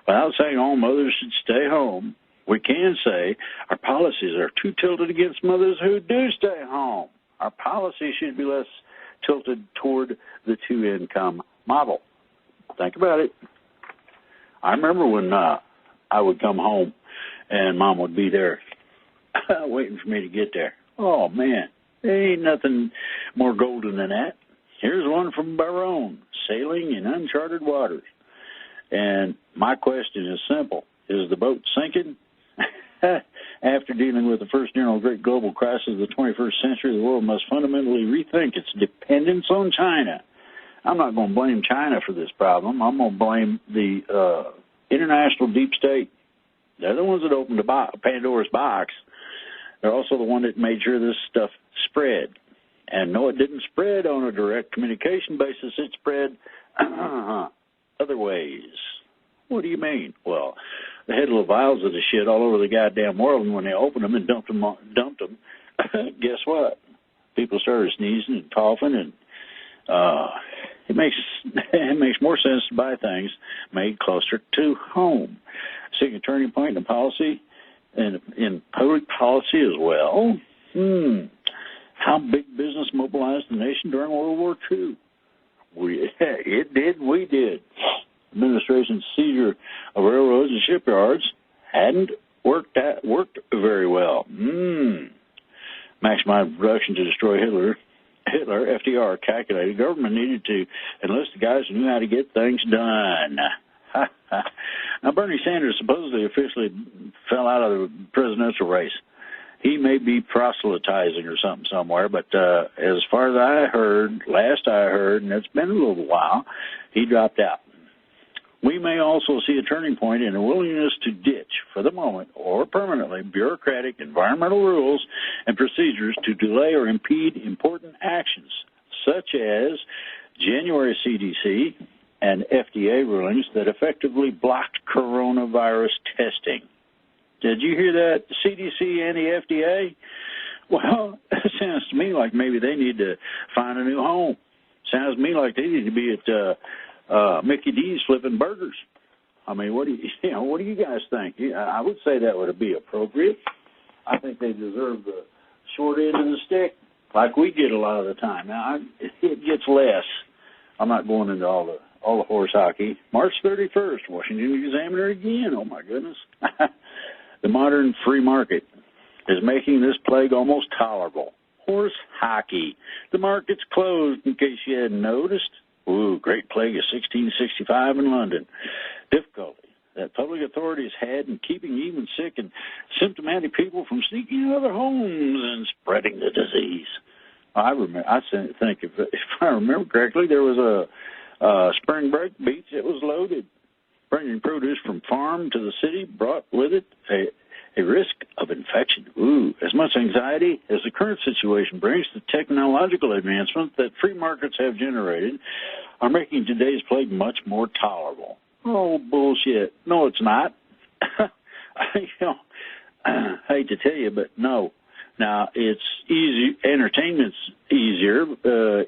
Without saying all mothers should stay home, we can say our policies are too tilted against mothers who do stay home. Our policy should be less tilted toward the two-income model. Think about it. I remember when I would come home and Mom would be there waiting for me to get there. Oh, man, there ain't nothing more golden than that. Here's one from Barone, sailing in uncharted waters. And my question is simple. Is the boat sinking? After dealing with the first great global crisis of the 21st century, the world must fundamentally rethink its dependence on China. I'm not going to blame China for this problem. I'm going to blame the international deep state. They're the ones that opened the Pandora's box. They're also the one that made sure this stuff spread. And no, it didn't spread on a direct communication basis. It spread other ways. What do you mean? Well, they had little vials of the shit all over the goddamn world, and when they opened them and dumped them, guess what? People started sneezing and coughing, and it makes more sense to buy things made closer to home. Seeing a turning point in the policy and in public policy as well. How big business mobilized the nation during World War II? It did, we did. Administration's seizure of railroads and shipyards hadn't worked very well. Maximize production to destroy Hitler, FDR calculated government needed to enlist the guys who knew how to get things done. Now, Bernie Sanders supposedly officially fell out of the presidential race. He may be proselytizing or something somewhere, but as far as I heard, last I heard, and it's been a little while, he dropped out. We may also see a turning point in a willingness to ditch, for the moment or permanently, bureaucratic environmental rules and procedures to delay or impede important actions, such as January CDC and FDA rulings that effectively blocked coronavirus testing. Did you hear that? The CDC and the FDA? Well, it sounds to me like maybe they need to find a new home. Sounds to me like they need to be at Mickey D's flipping burgers. I mean, what do you guys think? I would say that would be appropriate. I think they deserve the short end of the stick, like we get a lot of the time. Now, it gets less. I'm not going into all the horse hockey. March 31st, Washington Examiner again. Oh my goodness. The modern free market is making this plague almost tolerable. Horse hockey. The market's closed, in case you hadn't noticed. Ooh, Great Plague of 1665 in London. Difficulty that public authorities had in keeping even sick and symptomatic people from sneaking into other homes and spreading the disease. I think if I remember correctly, there was a spring break beach that was loaded. Bringing produce from farm to the city brought with it a risk of infection. Ooh, as much anxiety as the current situation brings, the technological advancements that free markets have generated are making today's plague much more tolerable. Oh, bullshit. No, it's not. I hate to tell you, but no. Now, it's easy. Entertainment's easier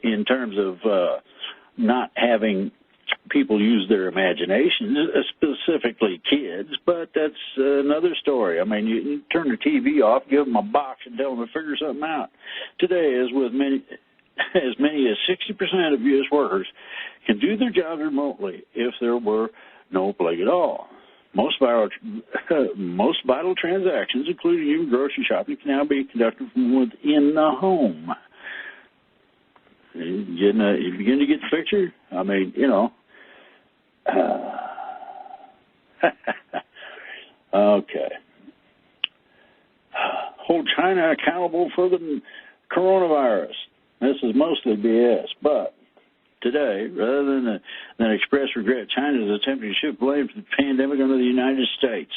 in terms of not having people use their imagination, specifically kids, but that's another story. I mean, you turn the TV off, give them a box, and tell them to figure something out. Today, as many as 60% of U.S. workers can do their jobs remotely if there were no plague at all. Most vital transactions, including even grocery shopping, can now be conducted from within the home. You begin to get the picture? I mean, okay. Hold China accountable for the coronavirus. This is mostly BS, but today, rather than express regret, China is attempting to shift blame for the pandemic onto the United States.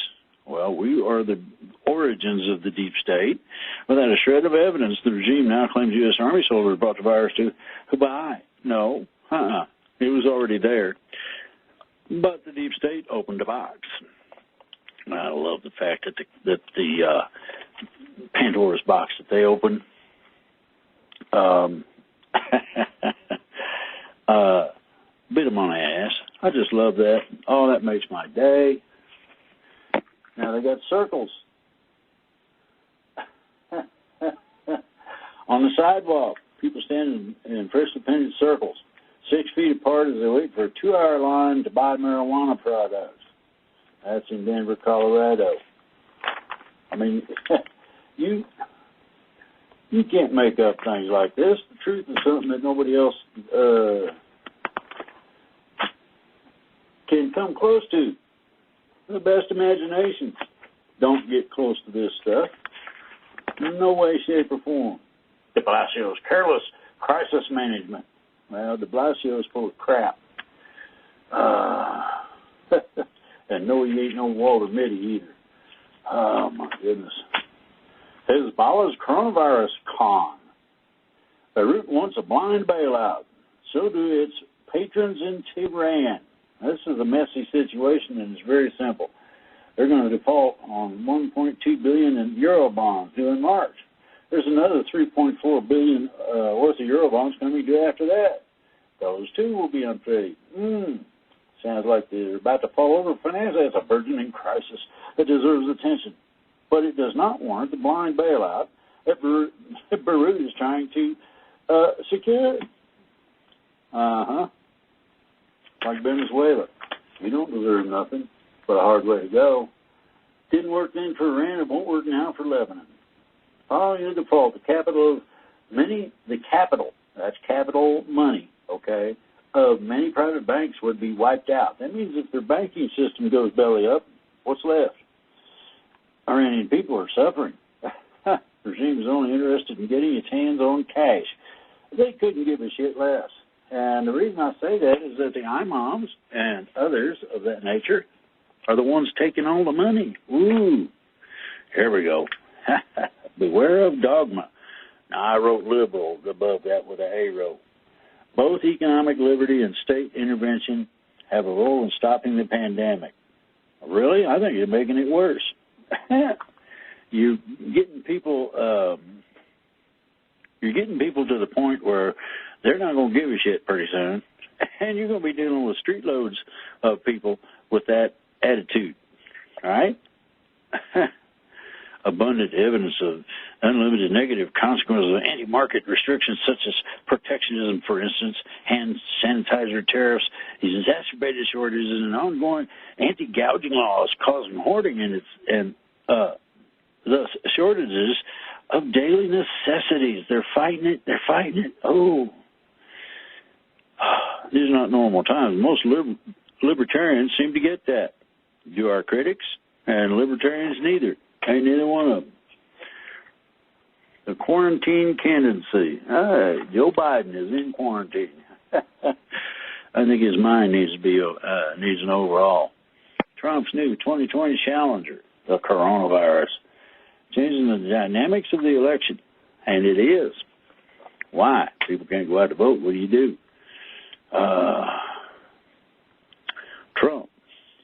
Well, we are the origins of the deep state. Without a shred of evidence, the regime now claims U.S. Army soldiers brought the virus to Hubei. No, it was already there. But the deep state opened a box. I love the fact that the Pandora's box that they opened bit them on the ass. I just love that. Oh, that makes my day. Now they got circles on the sidewalk. People standing in freshly painted circles, 6 feet apart as they wait for a 2-hour line to buy marijuana products. That's in Denver, Colorado. I mean, you can't make up things like this. The truth is something that nobody else can come close to. The best imagination. Don't get close to this stuff. No way, shape, or form. De Blasio's careless crisis management. Well, de Blasio is full of crap. And no, he ain't no Walter Mitty either. Oh, my goodness. Hezbollah's coronavirus con. Beirut wants a blind bailout. So do its patrons in Tehran. This is a messy situation, and it's very simple. They're going to default on 1.2 billion in euro bonds due in March. There's another 3.4 billion worth of euro bonds coming due after that. Those too will be unpaid. Sounds like they're about to fall over financially. It's a burgeoning crisis that deserves attention. but it does not warrant the blind bailout that Beirut is trying to secure. Like Venezuela. You don't deserve nothing but a hard way to go. Didn't work then for Iran, it won't work now for Lebanon. Following the default, the capital, that's capital money, okay, of many private banks would be wiped out. That means if their banking system goes belly up, what's left? Iranian people are suffering. The regime is only interested in getting its hands on cash. They couldn't give a shit less. And the reason I say that is that the imams and others of that nature are the ones taking all the money. Ooh, here we go. Beware of dogma. Now, I wrote liberal above that with an A row. Both economic liberty and state intervention have a role in stopping the pandemic. Really? I think you're making it worse. You're getting people to the point where they're not going to give a shit pretty soon, and you're going to be dealing with street loads of people with that attitude. All right? Abundant evidence of unlimited negative consequences of anti-market restrictions such as protectionism, for instance, hand sanitizer tariffs, these exacerbated shortages, and ongoing anti-gouging laws causing hoarding and thus shortages of daily necessities. They're fighting it. Oh, these are not normal times. Most libertarians seem to get that. Do our critics, and libertarians neither. Ain't neither one of them. The quarantine candidacy. Joe Biden is in quarantine. I think his mind needs an overhaul. Trump's new 2020 challenger, the coronavirus, changing the dynamics of the election, and it is. Why? People can't go out to vote. What do you do? Trump,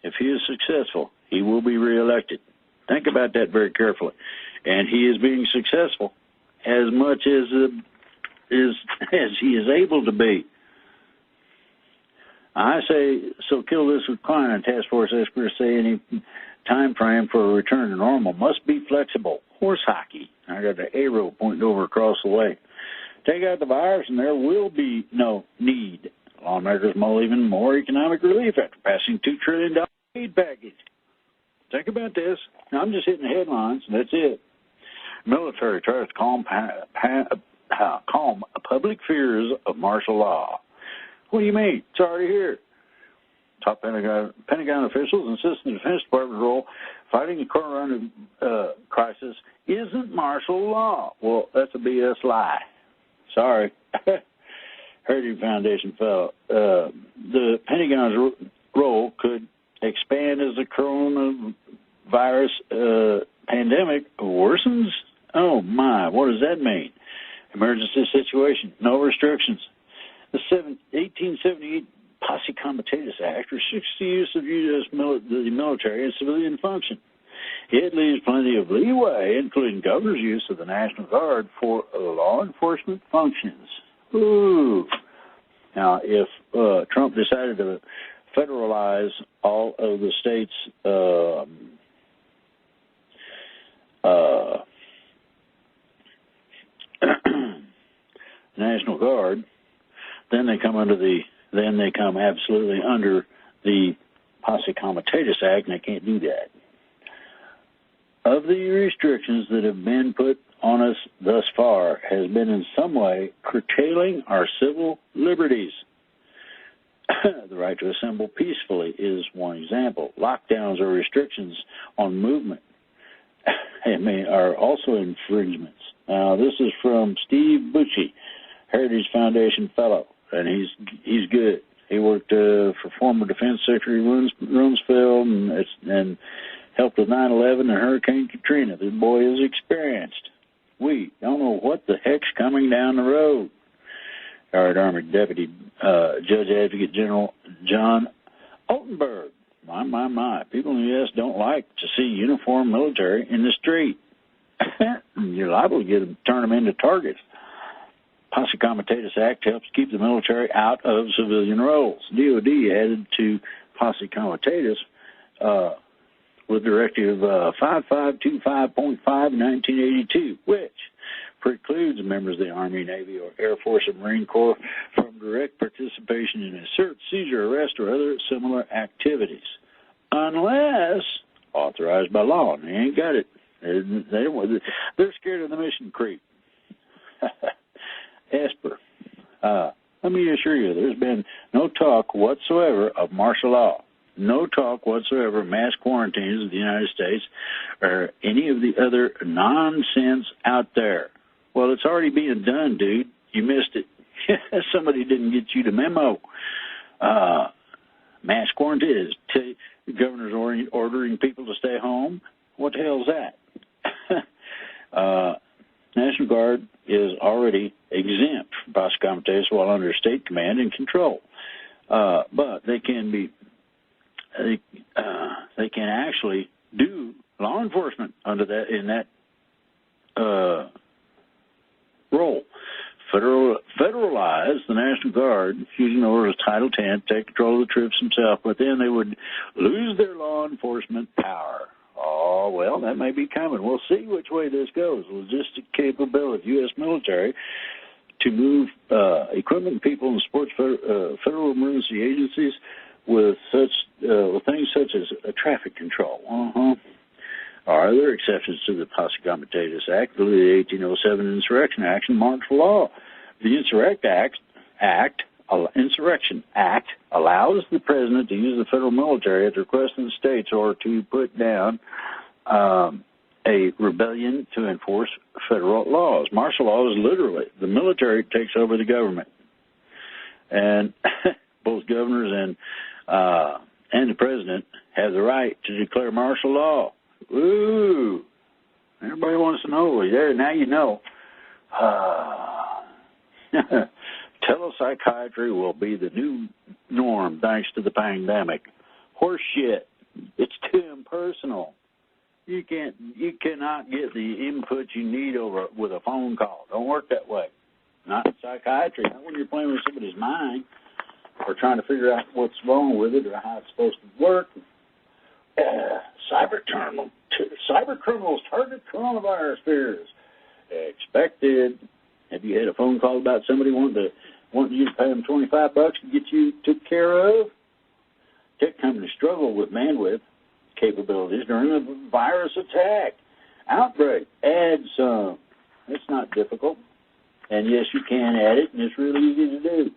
if he is successful, he will be reelected. Think about that very carefully. And he is being successful as much as he is able to be. I say, so kill this with Klein. Task Force experts say any time frame for a return to normal must be flexible. Horse hockey. I got the arrow pointing over across the way. Take out the virus and there will be no need. Lawmakers mull even more economic relief after passing $2 trillion aid package. Think about this. Now, I'm just hitting the headlines. That's it. Military tries to calm public fears of martial law. What do you mean? It's already here. Top Pentagon officials insist the Defense Department's role fighting the coronavirus crisis isn't martial law. Well, that's a BS lie. Sorry. Heritage Foundation fellow. The Pentagon's role could expand as the coronavirus pandemic worsens. Oh, my. What does that mean? Emergency situation. No restrictions. The 1878 Posse Comitatus Act restricts the use of the military in civilian function. It leaves plenty of leeway, including governor's use of the National Guard for law enforcement functions. Ooh. Now, if Trump decided to federalize all of the states' National Guard, then they come absolutely under the Posse Comitatus Act, and they can't do that. Of the restrictions that have been put on us thus far has been in some way curtailing our civil liberties. The right to assemble peacefully is one example. Lockdowns or restrictions on movement are also infringements. Now, this is from Steve Bucci, Heritage Foundation fellow, and he's good. He worked for former Defense Secretary Rumsfeld and helped with 9/11 and Hurricane Katrina. This boy is experienced. We don't know what the heck's coming down the road. Retired Army Deputy Judge Advocate General John Altenberg. My. People in the U.S. don't like to see uniformed military in the street. You're liable to turn them into targets. Posse Comitatus Act helps keep the military out of civilian roles. DOD added to Posse Comitatus, with Directive 5525.5 in 1982, which precludes members of the Army, Navy, or Air Force or Marine Corps from direct participation in a search, seizure, arrest, or other similar activities, unless authorized by law. And they ain't got it. They're scared of the mission creep. Esper. Let me assure you, there's been no talk whatsoever of martial law, no talk whatsoever of mass quarantines of the United States or any of the other nonsense out there. Well, it's already being done, dude. You missed it. Somebody didn't get you the memo. Mass quarantines. The governor's ordering people to stay home. What the hell is that? National Guard is already exempt from Posse Comitatus while under state command and control. But they can actually do law enforcement under that, in that role. Federalize the National Guard using orders Title 10, take control of the troops themselves, but then they would lose their law enforcement power. Oh, well, that may be coming. We'll see which way this goes. Logistic capability, U.S. military, to move equipment, people, and sports federal emergency agencies with things such as traffic control. Are there exceptions to the Posse Comitatus Act, the 1807 Insurrection Act, and martial law? The Insurrection Act allows the president to use the federal military at the request of the states or to put down a rebellion to enforce federal laws. Martial law is literally the military takes over the government, and both governors and the president have the right to declare martial law. Ooh, everybody wants to know. Yeah, now you know. Telepsychiatry will be the new norm thanks to the pandemic. Horse shit. It's too impersonal. You cannot get the input you need with a phone call. Don't work that way. Not in psychiatry. Not when you're playing with somebody's mind or trying to figure out what's wrong with it or how it's supposed to work. Cyber criminals target coronavirus fears. Expected. Have you had a phone call about somebody wanting you to pay them $25 to get you took care of? Tech companies struggle with bandwidth capabilities during a virus attack. Outbreak. Add some. It's not difficult. And yes, you can add it, and it's really easy to do.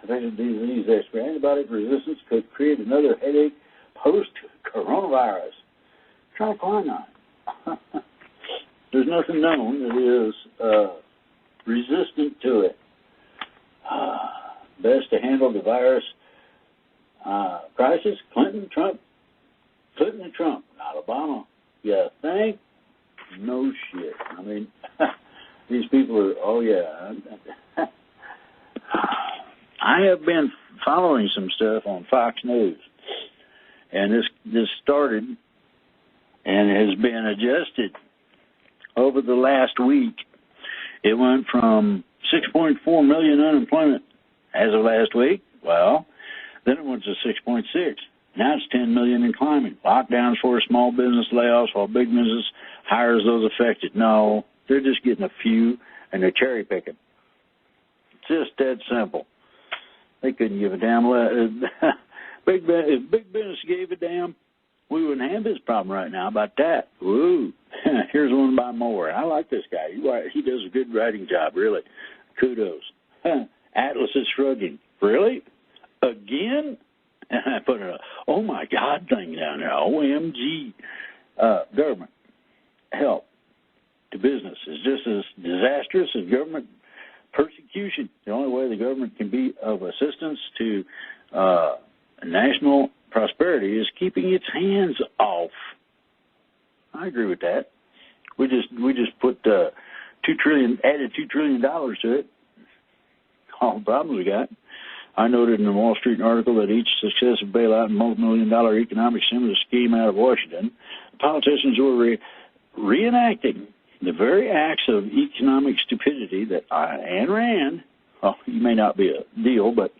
Infectious disease expert. Antibiotic resistance could create another headache post-coronavirus. Try quinine. There's nothing known that is resistant to it. Best to handle the virus crisis, Clinton and Trump, not Obama. You think? No shit. I mean, these people are, oh yeah. I have been following some stuff on Fox News, and this started and has been adjusted over the last week. It went from 6.4 million unemployment as of last week. Well, then it went to 6.6. Now it's 10 million and climbing. Lockdowns for small business layoffs while big business hires those affected. No, they're just getting a few and they're cherry picking. It's just that simple. They couldn't give a damn. If big business gave a damn, we wouldn't have this problem right now about that. Woo. Here's one by Moore. I like this guy. He does a good writing job, really. Kudos. Atlas is shrugging. Really? Again? And I put a oh my God thing down there. OMG. Government help to business is just as disastrous as government persecution. The only way the government can be of assistance to national prosperity is keeping its hands off. I agree with that. We just put added $2 trillion to it. All the problems we got. I noted in the Wall Street article that each successive bailout and multi-million-dollar economic stimulus scheme out of Washington, the politicians were reenacting the very acts of economic stupidity that Ayn Rand, well, you may not be a deal, but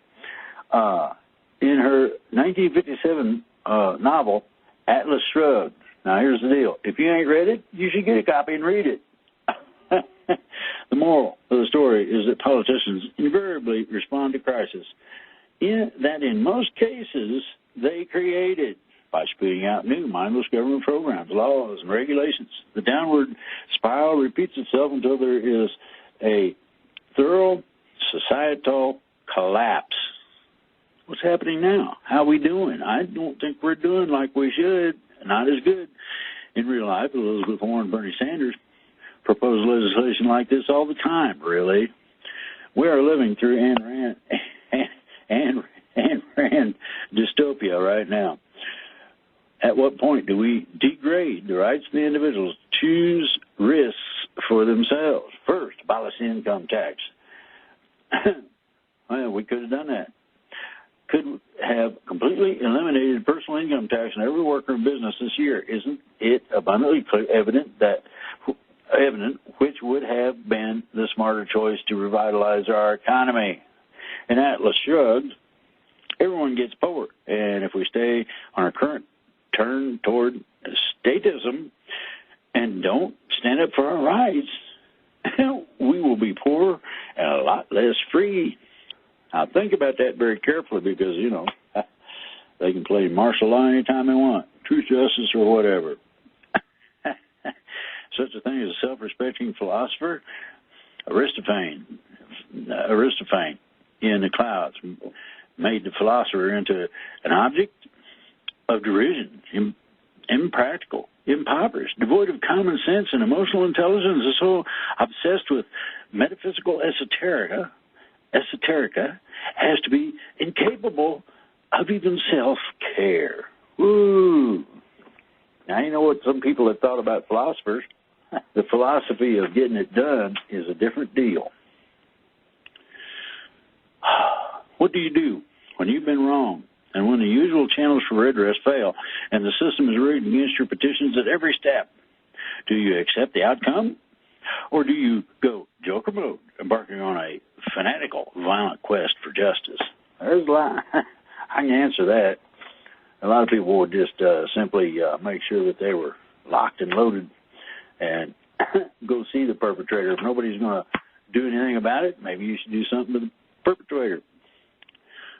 in her 1957 novel, Atlas Shrugged. Now, here's the deal. If you ain't read it, you should get a copy and read it. The moral of the story is that politicians invariably respond to crisis in most cases they created by spitting out new mindless government programs, laws, and regulations. The downward spiral repeats itself until there is a thorough societal collapse. What's happening now? How are we doing? I don't think we're doing like we should, not as good. In real life, Elizabeth Warren and Bernie Sanders propose legislation like this all the time, really. We are living through Ayn Rand dystopia right now. At what point do we degrade the rights of the individuals to choose risks for themselves? First, abolish the income tax. Well, we could have done that. Could have completely eliminated personal income tax on every worker in business this year. Isn't it abundantly evident which would have been the smarter choice to revitalize our economy? And Atlas Shrugged, everyone gets poor. And if we stay on our current turn toward statism and don't stand up for our rights, we will be poor and a lot less free. Now, think about that very carefully because, they can play martial law anytime they want, truth, justice, or whatever. Such a thing as a self-respecting philosopher, Aristophanes in the clouds made the philosopher into an object of derision, impractical, impoverished, devoid of common sense and emotional intelligence, and so obsessed with metaphysical esoterica as to be incapable of even self-care. Woo! Now, you know what some people have thought about philosophers? The philosophy of getting it done is a different deal. What do you do when you've been wrong and when the usual channels for redress fail and the system is rigged against your petitions at every step? Do you accept the outcome, or do you go Joker mode, embarking on a fanatical, violent quest for justice? There's a lot. I can answer that. A lot of people would just simply make sure that they were locked and loaded and go see the perpetrator. If nobody's going to do anything about it, maybe you should do something to the perpetrator.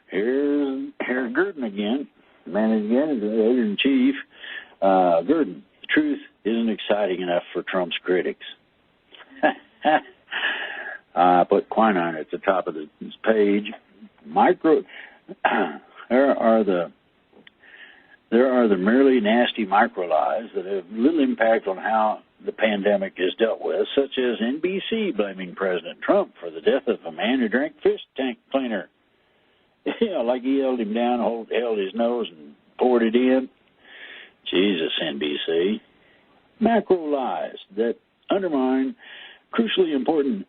Here's Gurdon again. The man again is the editor-in-chief. Gurdon, the truth isn't exciting enough for Trump's critics. I put quinine at the top of this page. There are the merely nasty micro lies that have little impact on how the pandemic is dealt with, such as NBC blaming President Trump for the death of a man who drank fish tank cleaner. Like he held him down, held his nose and poured it in. Jesus, NBC. Macro lies that undermine crucially important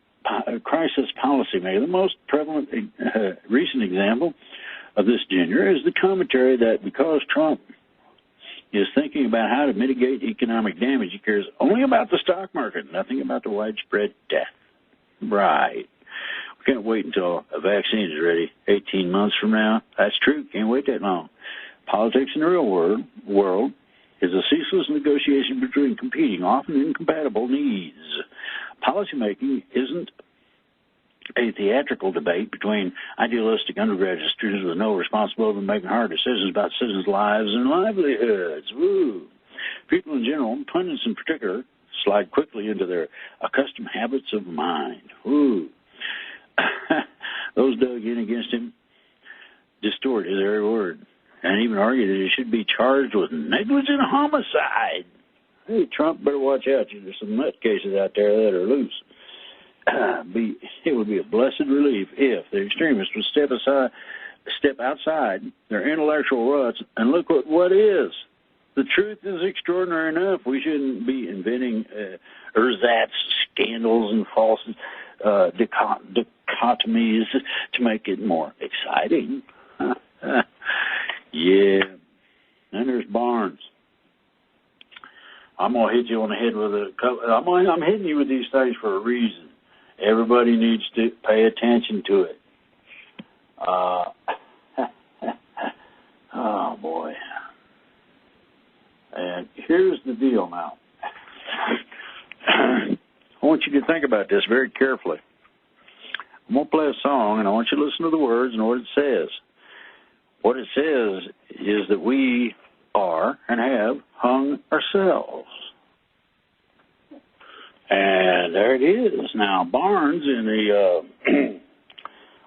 crisis policymaking. The most prevalent recent example of this gender is the commentary that because Trump is thinking about how to mitigate economic damage, he cares only about the stock market, nothing about the widespread death. Right. We can't wait until a vaccine is ready 18 months from now. That's true. Can't wait that long. Politics in the real world is a ceaseless negotiation between competing, often incompatible needs. Policymaking isn't a theatrical debate between idealistic undergraduate students with no responsibility for making hard decisions about citizens' lives and livelihoods. Woo! People in general, pundits in particular, slide quickly into their accustomed habits of mind. Woo! Those dug in against him distort his every word and even argue that he should be charged with negligent homicide. Hey, Trump, better watch out. There's some nutcases out there that are loose. It would be a blessed relief if the extremists would step outside their intellectual ruts and look at what is. The truth is extraordinary enough. We shouldn't be inventing ersatz scandals and false dichotomies to make it more exciting. Yeah. Then there's Barnes. I'm going to hit you on the head with I'm hitting you with these things for a reason. Everybody needs to pay attention to it. Oh, boy. And here's the deal now. I want you to think about this very carefully. I'm going to play a song, and I want you to listen to the words and what it says. What it says is that we are and have hung ourselves. And there it is. Now, Barnes in the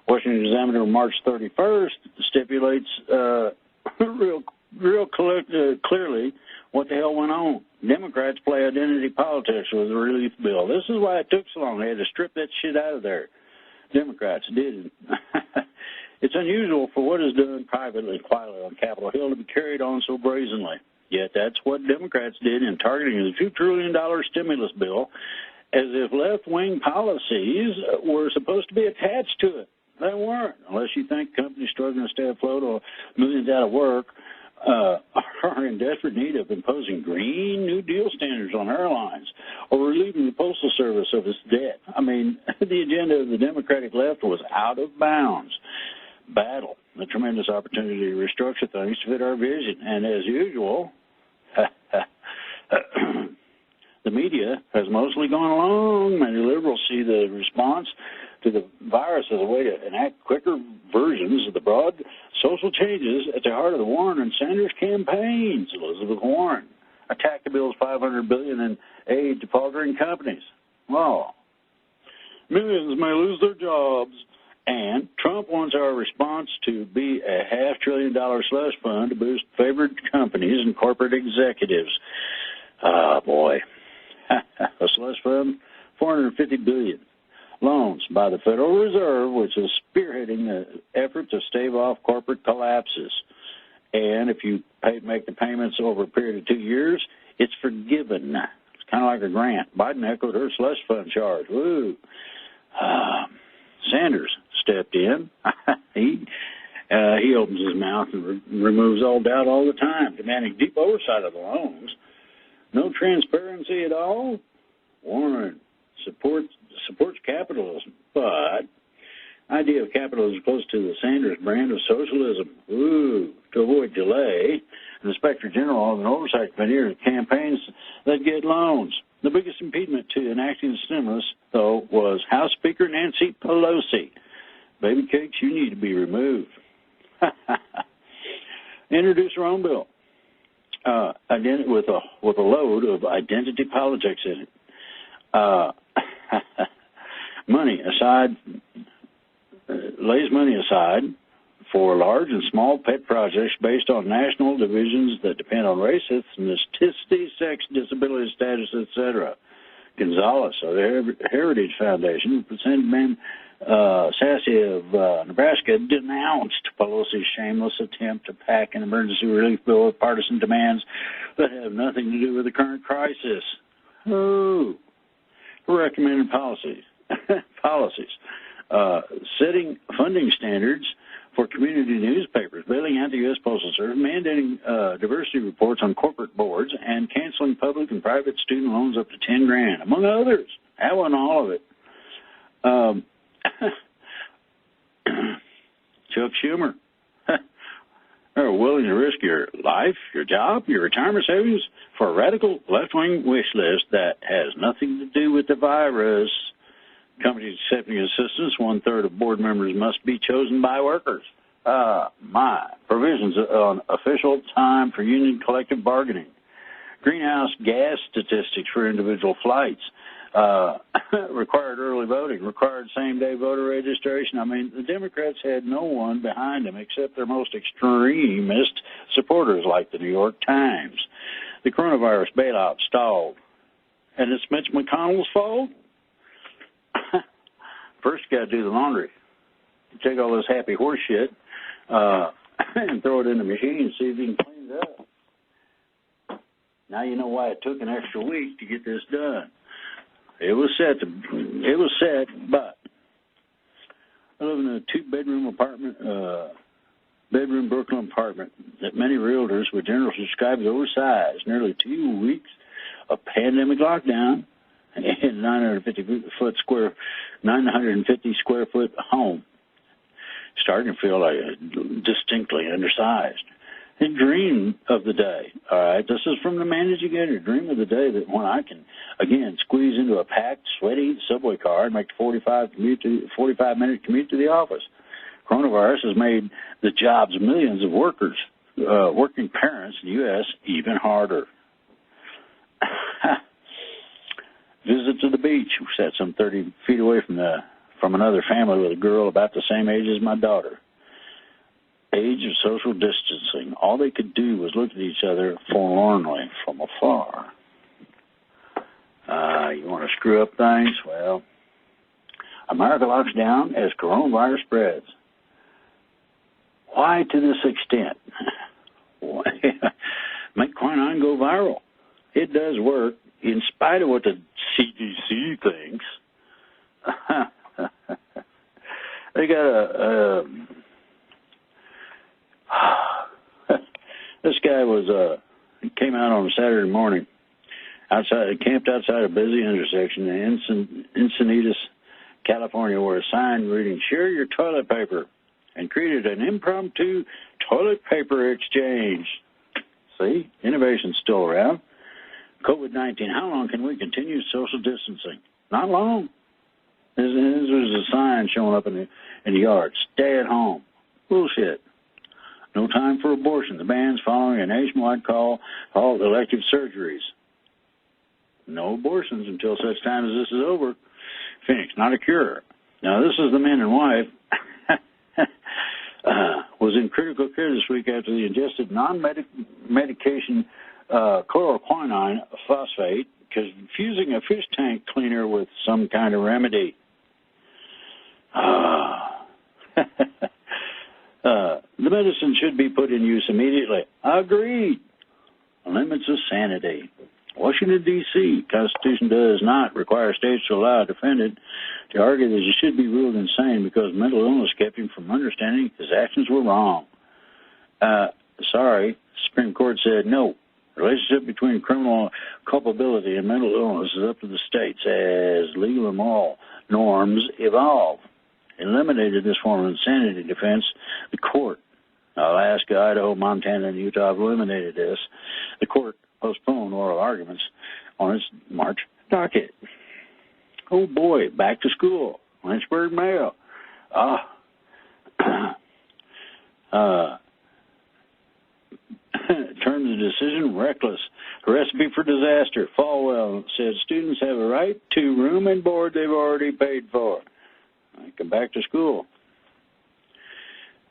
Washington Examiner March 31st stipulates real clearly what the hell went on. Democrats play identity politics with the relief bill. This is why it took so long. They had to strip that shit out of there. Democrats did. It's unusual for what is done privately and quietly on Capitol Hill to be carried on so brazenly. Yet that's what Democrats did in targeting the $2 trillion stimulus bill, as if left-wing policies were supposed to be attached to it. They weren't, unless you think companies struggling to stay afloat or millions out of work are in desperate need of imposing Green New Deal standards on airlines or relieving the Postal Service of its debt. I mean, the agenda of the Democratic left was out of bounds. Battle, the tremendous opportunity to restructure things to fit our vision. And as usual, the media has mostly gone along. Many liberals see the response to the virus as a way to enact quicker versions of the broad social changes at the heart of the Warren and Sanders campaigns. Elizabeth Warren attacked the bill's $500 billion in aid to faltering companies. Well, millions may lose their jobs. And Trump wants our response to be a $500 billion slush fund to boost favored companies and corporate executives. Ah, boy. A slush fund, $450 billion. Loans by the Federal Reserve, which is spearheading the effort to stave off corporate collapses. And if you make the payments over a period of 2 years, it's forgiven. It's kind of like a grant. Biden echoed her slush fund charge. Woo. Sanders stepped in. He opens his mouth and removes all doubt all the time, demanding deep oversight of the loans. No transparency at all. Warren supports capitalism, but idea of capitalism is close to the Sanders brand of socialism. Ooh, to avoid delay, the Inspector General of an oversight committee campaigns that get loans. The biggest impediment to enacting the stimulus, though, was House Speaker Nancy Pelosi. Baby cakes, you need to be removed. Introduce her own bill with a load of identity politics in it. Lays money aside for large and small pet projects based on national divisions that depend on race, ethnicity, sex, disability status, etc. Gonzalez of the Heritage Foundation, Representative Sassy of Nebraska, denounced Pelosi's shameless attempt to pack an emergency relief bill with partisan demands that have nothing to do with the current crisis. Oh, recommended policies. Setting funding standards for community newspapers, bailing out the U.S. Postal Service, mandating diversity reports on corporate boards, and canceling public and private student loans up to $10,000, among others. That wasn't all of it. Chuck Schumer. They're willing to risk your life, your job, your retirement savings for a radical left-wing wish list that has nothing to do with the virus. Companies accepting assistance, 1/3 of board members must be chosen by workers. Provisions on official time for union collective bargaining. Greenhouse gas statistics for individual flights. Required early voting, required same-day voter registration. I mean, the Democrats had no one behind them except their most extremist supporters like the New York Times. The coronavirus bailout stalled. And it's Mitch McConnell's fault? First, you got to do the laundry. You take all this happy horse shit and throw it in the machine and see if you can clean it up. Now you know why it took an extra week to get this done. It was set, but I live in a two-bedroom apartment, bedroom Brooklyn apartment that many realtors would generally describe as oversized. Nearly 2 weeks of pandemic lockdown in 950 square foot home, starting to feel like distinctly undersized. Dream of the day. All right, this is from the Man Educator. Dream of the day that when I can, again, squeeze into a packed, sweaty subway car and make the 45-minute commute to the office. Coronavirus has made the jobs of millions of workers, working parents in the U.S. even harder. Visit to the beach. We sat some 30 feet away from another family with a girl about the same age as my daughter. Age of social distancing. All they could do was look at each other forlornly from afar. You want to screw up things? Well, America locks down as coronavirus spreads. Why to this extent? Make quinine go viral. It does work, in spite of what the CDC thinks. They got this guy came out on a Saturday morning, camped outside a busy intersection in Encinitas, California, where a sign reading "Share your toilet paper," and created an impromptu toilet paper exchange. See, innovation's still around. COVID-19, how long can we continue social distancing? Not long. This was a sign showing up in the yard. Stay at home. Bullshit. No time for abortion. The ban's following a nationwide call called elective surgeries. No abortions until such time as this is over. Phoenix, not a cure. Now, this is the man and wife was in critical care this week after they ingested non-medication chloroquine phosphate, confusing a fish tank cleaner with some kind of remedy. The medicine should be put in use immediately. Agreed. Limits of sanity. Washington, D.C. Constitution does not require states to allow a defendant to argue that he should be ruled insane because mental illness kept him from understanding his actions were wrong. Sorry, Supreme Court said no. The relationship between criminal culpability and mental illness is up to the states as legal and moral norms evolve. Eliminated this form of insanity defense. The court, Alaska, Idaho, Montana, and Utah have eliminated this. The court postponed oral arguments on its March docket. Oh boy, back to school. Lynchburg Mayo. Termed the decision reckless. A recipe for disaster. Falwell said students have a right to room and board they've already paid for. Come back to school.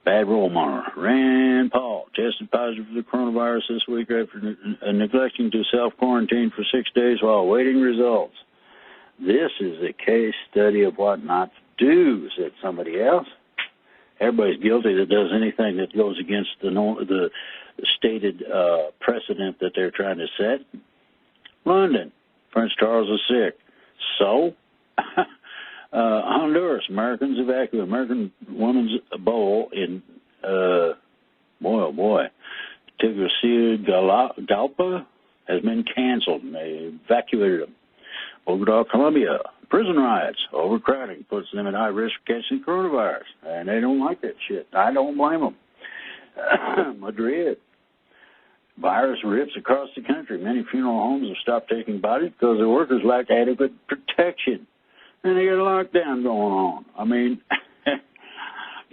Bad role model. Rand Paul tested positive for the coronavirus this week after neglecting to self-quarantine for 6 days while awaiting results. This is a case study of what not to do, said somebody else. Everybody's guilty that does anything that goes against the stated precedent that they're trying to set. London, Prince Charles is sick. So? Honduras, Americans evacuate. American woman's bowl in, Tegucigalpa has been canceled, and they evacuated them. Bogota, Colombia, prison riots, overcrowding puts them at high risk for catching coronavirus, and they don't like that shit. I don't blame them. Madrid, virus rips across the country. Many funeral homes have stopped taking bodies because their workers lack adequate protection. And they got a lockdown going on. I mean,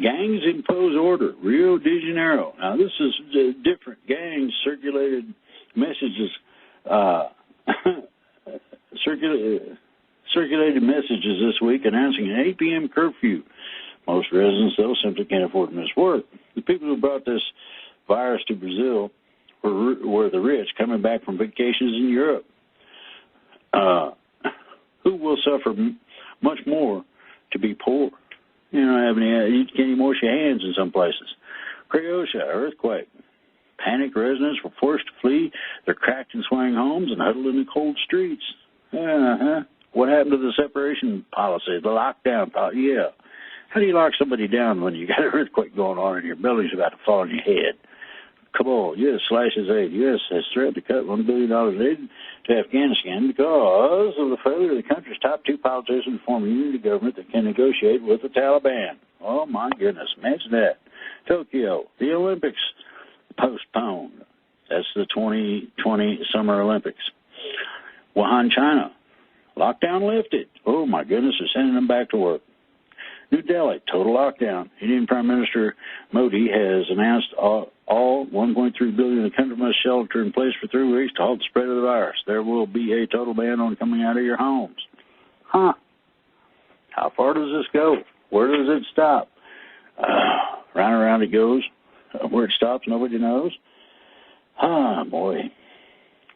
gangs impose order. Rio de Janeiro. Now, this is different. Gangs circulated messages, circulated messages this week announcing an 8 p.m. curfew. Most residents, though, simply can't afford to miss work. The people who brought this virus to Brazil were the rich coming back from vacations in Europe, who will suffer much more to be poor. You don't have any, you can't even wash your hands in some places. Croatia, earthquake. Panicked residents were forced to flee their cracked and swaying homes and huddled in the cold streets. What happened to the separation policy, the lockdown policy? Yeah. How do you lock somebody down when you got an earthquake going on and your building's about to fall on your head? Kabul, U.S. slashes aid. U.S. has threatened to cut $1 billion aid to Afghanistan because of the failure of the country's top two politicians to form a unity government that can negotiate with the Taliban. Oh, my goodness. Imagine that. Tokyo, the Olympics. postponed. That's the 2020 Summer Olympics. Wuhan, China, lockdown lifted. Oh, my goodness, they're sending them back to work. New Delhi, total lockdown. Indian Prime Minister Modi has announced all 1.3 billion in the country must shelter in place for 3 weeks to halt the spread of the virus. There will be a total ban on coming out of your homes. Huh. How far does this go? Where does it stop? Round and round it goes. Where it stops, nobody knows. Ah, boy.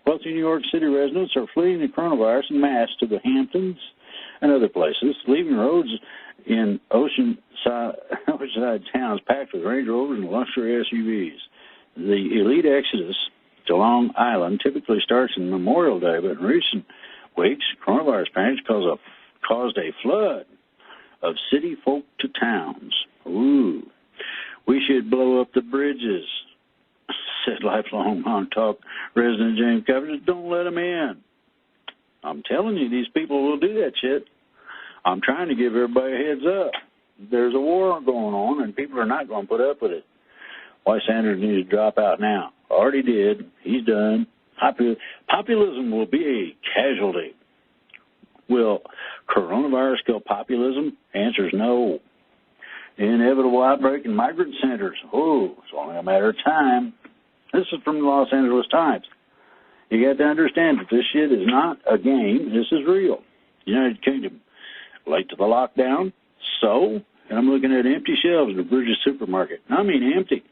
Wealthy New York City residents are fleeing the coronavirus en masse to the Hamptons and other places, leaving roads in oceanside towns packed with Range Rovers and luxury SUVs. The elite exodus to Long Island typically starts on Memorial Day, but in recent weeks, coronavirus panic caused a flood of city folk to towns. Ooh. We should blow up the bridges, said lifelong Montauk resident James Covers. Don't let them in. I'm telling you, these people will do that shit. I'm trying to give everybody a heads up. There's a war going on, and people are not going to put up with it. Why Sanders needs to drop out now. Already did. He's done. Populism will be a casualty. Will coronavirus kill populism? Answer is no. The inevitable outbreak in migrant centers. Oh, it's only a matter of time. This is from the Los Angeles Times. You got to understand that this shit is not a game. This is real. United Kingdom, late to the lockdown. So, and I'm looking at empty shelves in the Burgess supermarket. I mean empty.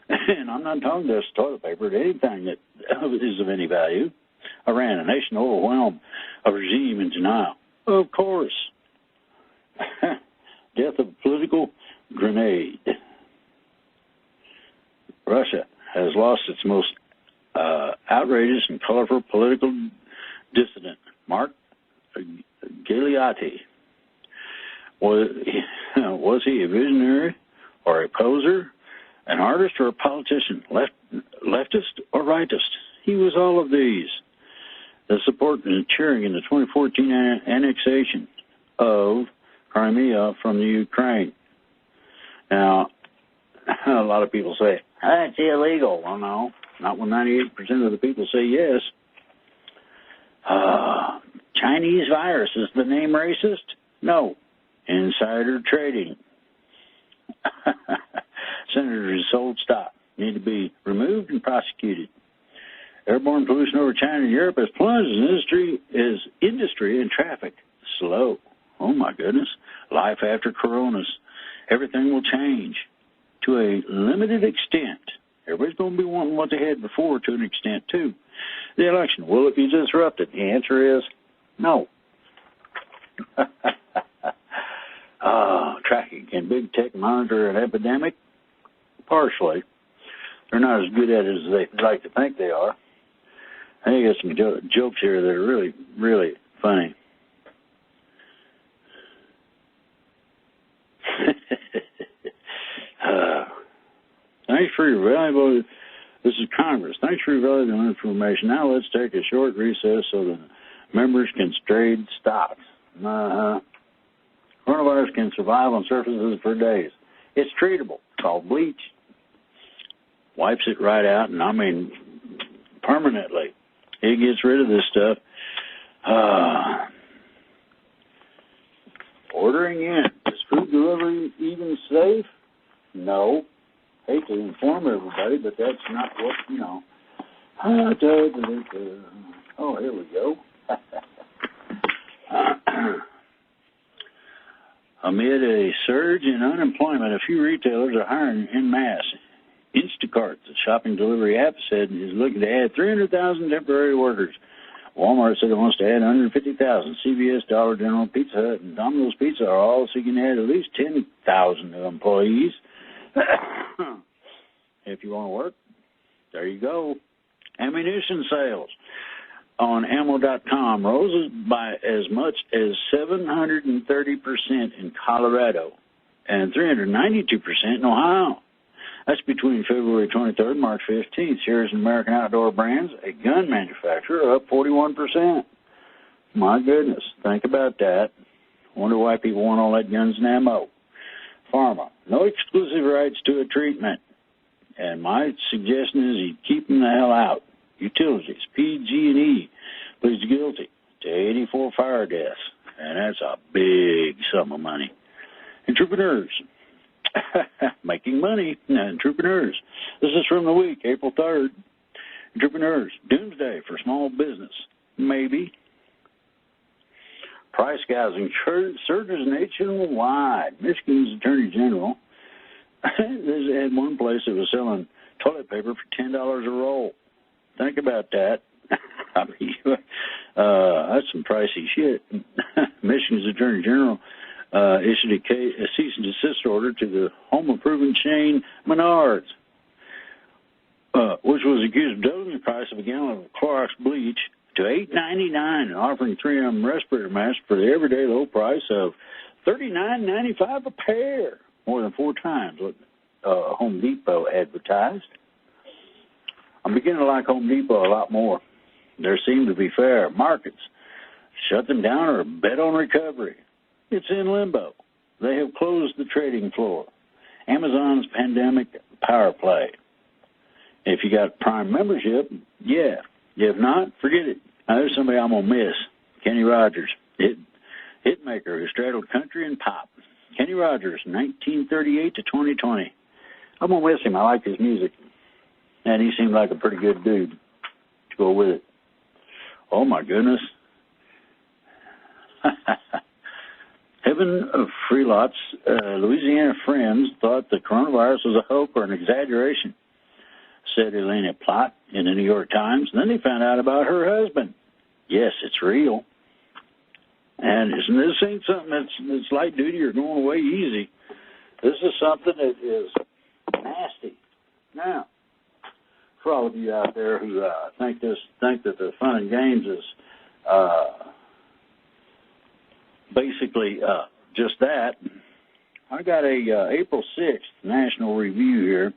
And I'm not talking just toilet paper, anything that is of any value. Iran, a nation overwhelmed, a regime in denial. Of course. Death of a political grenade. Russia has lost its most outrageous and colorful political dissident, Mark Galeotti. Was he a visionary or a poser, an artist or a politician, leftist or rightist? He was all of these. The support and cheering in the 2014 annexation of Crimea from the Ukraine. Now, a lot of people say, that's illegal. Well, no, not when 98% of the people say yes. Chinese virus, is the name racist? No. Insider trading. Senators sold stock need to be removed and prosecuted. Airborne pollution over China and Europe has plunged as industry and traffic slow. Oh, my goodness. Life after coronas. Everything will change to a limited extent. Everybody's going to be wanting what they had before to an extent, too. The election, will it be disrupted? The answer is no. Tracking. Can big tech monitor an epidemic? Partially. They're not as good at it as they like to think they are. I think there's some jokes here that are really, really funny. Thanks for your valuable. This is Congress. Thanks for your valuable information. Now let's take a short recess so the members can trade stocks. Coronavirus can survive on surfaces for days. It's treatable. It's called bleach. Wipes it right out, and I mean permanently. It gets rid of this stuff. Ordering in. Is food delivery even safe? No. Hate to inform everybody, but that's not what, you know. Oh, here we go. Amid a surge in unemployment, a few retailers are hiring en masse. Instacart, the shopping delivery app, said is looking to add 300,000 temporary workers. Walmart said it wants to add 150,000. CVS, Dollar General, Pizza Hut, and Domino's Pizza are all seeking to add at least 10,000 new employees. If you want to work, there you go. Ammunition sales on ammo.com rose by as much as 730% in Colorado and 392% in Ohio. That's between February 23rd and March 15th. Shares in American Outdoor Brands, a gun manufacturer, up 41%. My goodness, think about that. Wonder why people want all that guns and ammo. Pharma, no exclusive rights to a treatment. And my suggestion is you keep them the hell out. Utilities, PG&E, pleads guilty to 84 fire deaths, and that's a big sum of money. Entrepreneurs, making money. Entrepreneurs. This is from the week, April 3rd. Entrepreneurs, doomsday for small business. Maybe. Price gouging surges nationwide. Michigan's Attorney General had one place that was selling toilet paper for $10 a roll. Think about that. I mean, that's some pricey shit. Michigan's Attorney General issued a cease and desist order to the home improvement chain Menards, which was accused of doubling the price of a gallon of Clorox bleach to $8.99 and offering 3M respirator masks for the everyday low price of $39.95 a pair, more than 4 times what Home Depot advertised. I'm beginning to like Home Depot a lot more. There seem to be fair markets. Shut them down or bet on recovery. It's in limbo. They have closed the trading floor. Amazon's pandemic power play. If you got Prime membership, yeah. If not, forget it. Now, there's somebody I'm going to miss. Kenny Rogers, hit maker who straddled country and pop. Kenny Rogers, 1938 to 2020. I'm going to miss him. I like his music. And he seemed like a pretty good dude to go with it. Oh, my goodness. Heaven of Freelot's Louisiana friends thought the coronavirus was a hoax or an exaggeration, said Elena Plott in the New York Times. And then they found out about her husband. Yes, it's real. And this ain't something that's light duty or going away easy. This is something that is nasty. Now, for all of you out there who think that the fun and games is basically just that, I got a April 6th National Review here,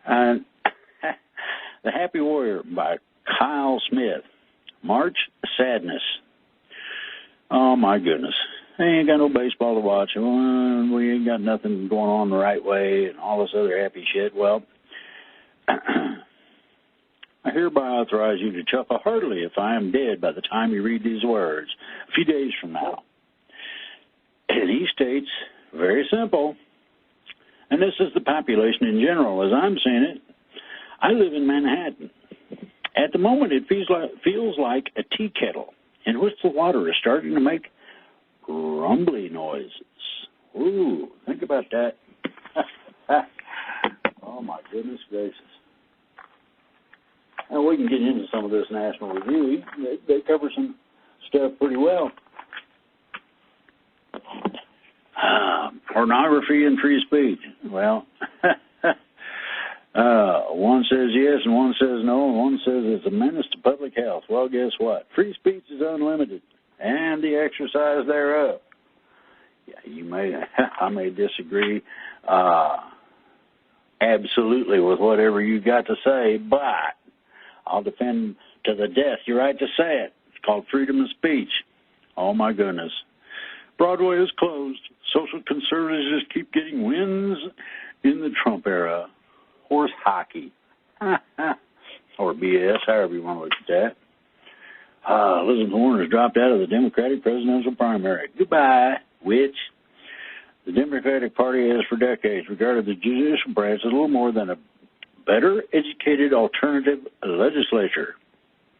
and The Happy Warrior by Kyle Smith. March Sadness. Oh, my goodness. They ain't got no baseball to watch. We ain't got nothing going on the right way and all this other happy shit. Well, I hereby authorize you to chuckle heartily if I am dead by the time you read these words a few days from now. And he states, very simple, and this is the population in general as I'm seeing it. I live in Manhattan. At the moment, it feels like a tea kettle in which the water is starting to make grumbly noises. Ooh, think about that. Oh, my goodness gracious. Now, we can get into some of this National Review. They cover some stuff pretty well. Pornography and free speech. Well, one says yes and one says no, and one says it's a menace to public health. Well, guess what? Free speech is unlimited, and the exercise thereof. Yeah, I may disagree absolutely with whatever you got to say, but I'll defend to the death your right to say it. It's called freedom of speech. Oh, my goodness. Broadway is closed. Social conservatives just keep getting wins in the Trump era. Horse hockey. Or BS, however you want to look at that. Elizabeth Warren has dropped out of the Democratic presidential primary. Goodbye, witch. The Democratic Party has for decades regarded the judicial branch as little more than a better educated alternative legislature.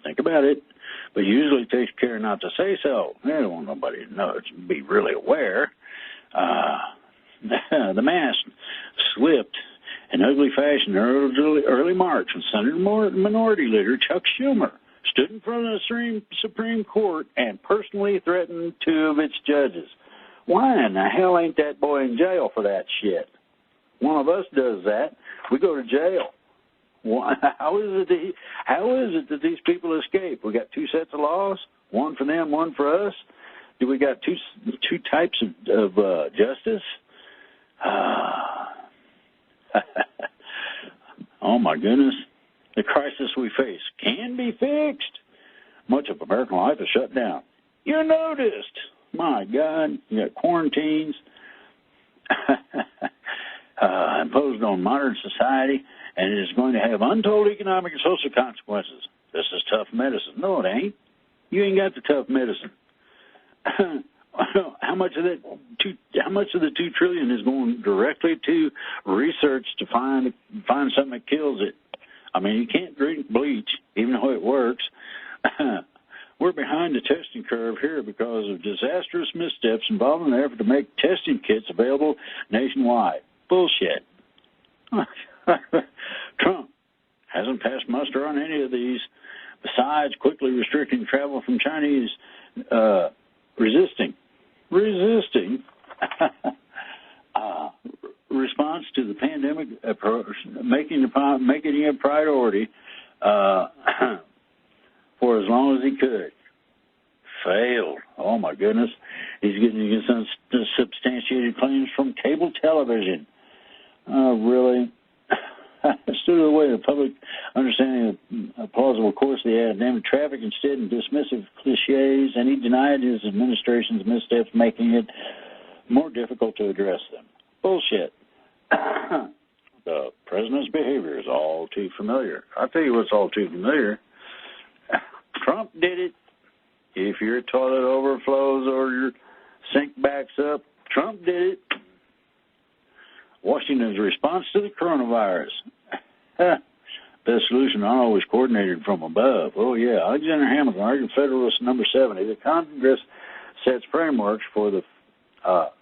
Think about it. But usually takes care not to say so. They don't want nobody to know, to be really aware. The mask slipped in ugly fashion early March when Senate Minority Leader Chuck Schumer stood in front of the Supreme Court and personally threatened 2 of its judges. Why in the hell ain't that boy in jail for that shit? One of us does that. We go to jail. How is it that these people escape? We got 2 sets of laws, one for them, one for us. Do we got two types of justice? Oh my goodness! The crisis we face can be fixed. Much of American life is shut down. You noticed? My God, you got quarantines. imposed on modern society, and it is going to have untold economic and social consequences. This is tough medicine. No, it ain't. You ain't got the tough medicine. How much of the $2 trillion is going directly to research to find something that kills it? I mean, you can't drink bleach, even though it works. We're behind the testing curve here because of disastrous missteps involving the effort to make testing kits available nationwide. Bullshit. Trump hasn't passed muster on any of these, besides quickly restricting travel from Chinese, resisting response to the pandemic, making it a priority for as long as he could. Failed. Oh, my goodness. He's getting substantiated claims from cable television. Really? Stood in the way of the public understanding of a plausible course of the academic traffic instead in dismissive cliches, and he denied his administration's missteps, making it more difficult to address them. Bullshit. The president's behavior is all too familiar. I'll tell you what's all too familiar. Trump did it. If your toilet overflows or your sink backs up, Trump did it. Washington's response to the coronavirus. Best solution not always coordinated from above. Oh, yeah. Alexander Hamilton, argued Federalist number 70. The Congress sets frameworks for the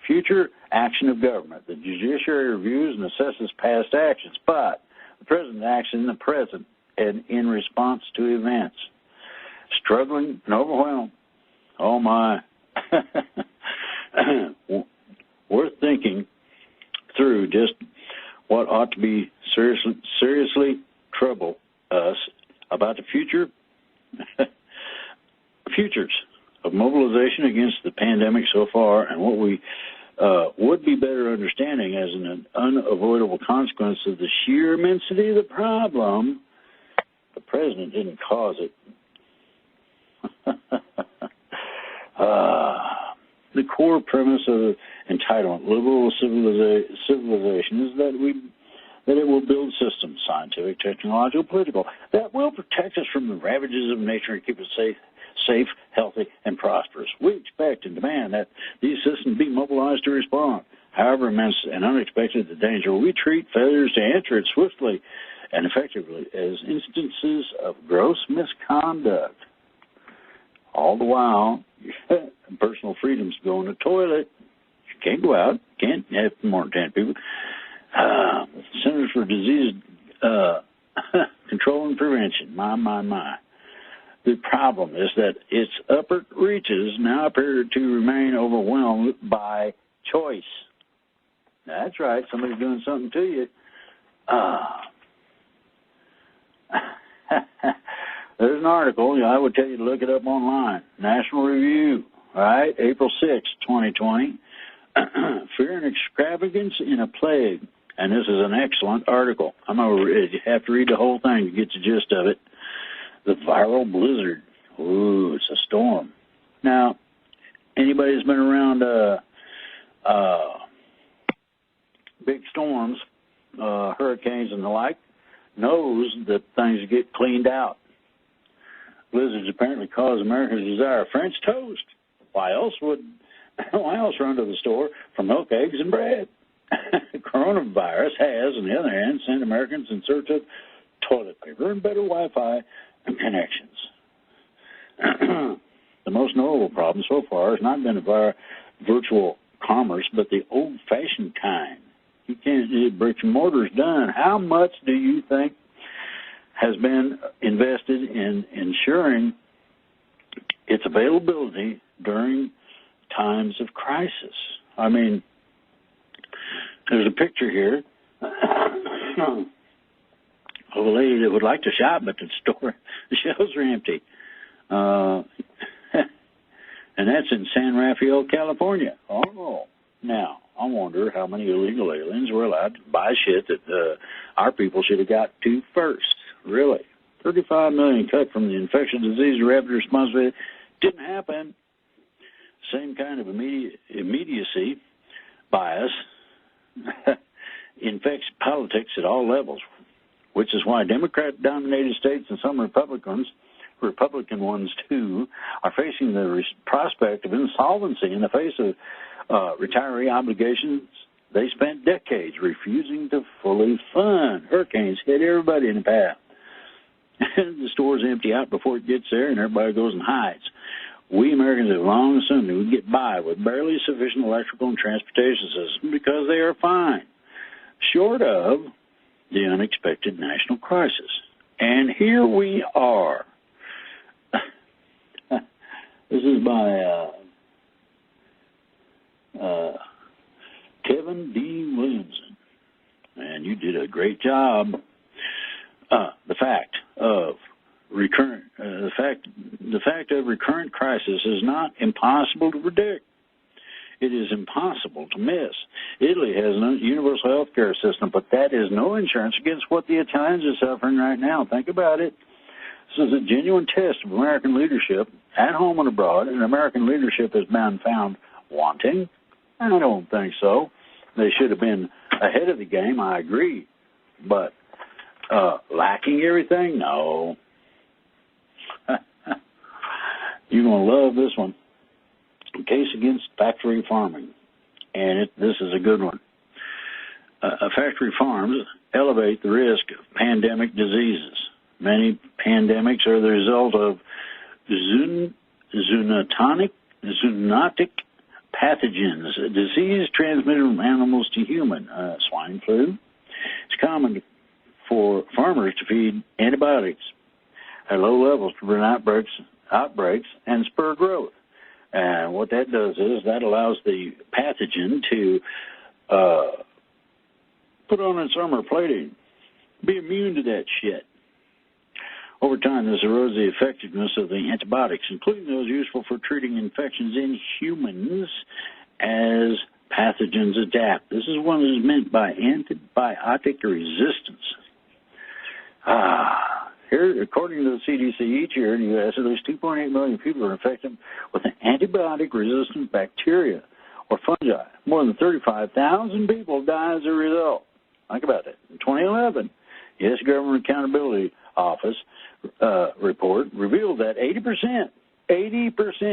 future action of government. The judiciary reviews and assesses past actions, but the president acts in the present and in response to events. Struggling and overwhelmed. Oh, my. Worth thinking through just what ought to be seriously trouble us about the futures of mobilization against the pandemic so far, and what we would be better understanding as an unavoidable consequence of the sheer immensity of the problem. The president didn't cause it. The core premise of entitlement, liberal civilization, is that it will build systems, scientific, technological, political, that will protect us from the ravages of nature and keep us safe, healthy, and prosperous. We expect and demand that these systems be mobilized to respond. However immense and unexpected the danger, we treat failures to answer it swiftly and effectively as instances of gross misconduct. All the while, personal freedom's going to the toilet. You can't go out. Can't have more than 10 people. Centers for Disease Control and Prevention. My. The problem is that its upper reaches now appear to remain overwhelmed by choice. That's right. Somebody's doing something to you. There's an article, I would tell you to look it up online. National Review, all right, April 6, 2020. Fear and extravagance in a plague. And this is an excellent article. I'm going to have to read the whole thing to get the gist of it. The viral blizzard. Ooh, it's a storm. Now, anybody who's been around big storms, hurricanes and the like, knows that things get cleaned out. Blizzards apparently cause Americans to desire French toast. Why else run to the store for milk, eggs, and bread? Coronavirus has, on the other hand, sent Americans in search of toilet paper and better Wi-Fi connections. The most notable problem so far has not been virtual commerce, but the old-fashioned kind. You can't, bricks and mortar's done. How much do you think has been invested in ensuring its availability during times of crisis? I mean, there's a picture here of a lady that would like to shop, but the shelves are empty. And that's in San Rafael, California. Oh, now, I wonder how many illegal aliens were allowed to buy shit that our people should have got to first. Really. 35 million cut from the infectious disease rapid response rate. Didn't happen. Same kind of immediacy bias infects politics at all levels, which is why Democrat-dominated states and some Republican ones too, are facing the prospect of insolvency in the face of retiree obligations they spent decades refusing to fully fund. Hurricanes hit everybody in the path. The stores empty out before it gets there, and everybody goes and hides. We Americans have long assumed that we get by with barely sufficient electrical and transportation systems because they are fine, short of the unexpected national crisis. And here we are. This is by Kevin D. Williamson, and you did a great job. The fact of recurrent crisis is not impossible to predict. It is impossible to miss. Italy has a universal health care system, but that is no insurance against what the Italians are suffering right now. Think about it. This is a genuine test of American leadership at home and abroad, and American leadership has been found wanting. I don't think so. They should have been ahead of the game, I agree. But lacking everything? No. You're going to love this one. Case against factory farming. And this is a good one. Factory farms elevate the risk of pandemic diseases. Many pandemics are the result of zoonotic pathogens, a disease transmitted from animals to human, swine flu. It's common for farmers to feed antibiotics at low levels to prevent outbreaks and spur growth. And what that does is that allows the pathogen to put on its armor plating, be immune to that shit. Over time, this erodes the effectiveness of the antibiotics, including those useful for treating infections in humans as pathogens adapt. This is what is meant by antibiotic resistance. Here, according to the CDC, each year in the U.S., at least 2.8 million people are infected with an antibiotic-resistant bacteria or fungi. More than 35,000 people die as a result. Think about that. In 2011, the U.S. Government Accountability Office report revealed that 80%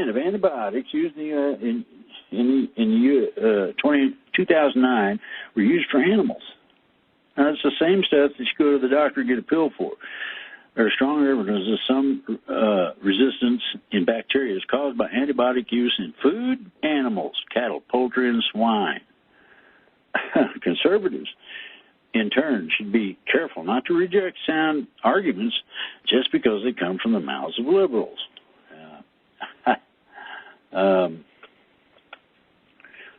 of antibiotics used in 2009 were used for animals. Now, it's the same stuff that you go to the doctor to get a pill for. There's strong evidence that some resistance in bacteria is caused by antibiotic use in food, animals, cattle, poultry, and swine. Conservatives, in turn, should be careful not to reject sound arguments just because they come from the mouths of liberals.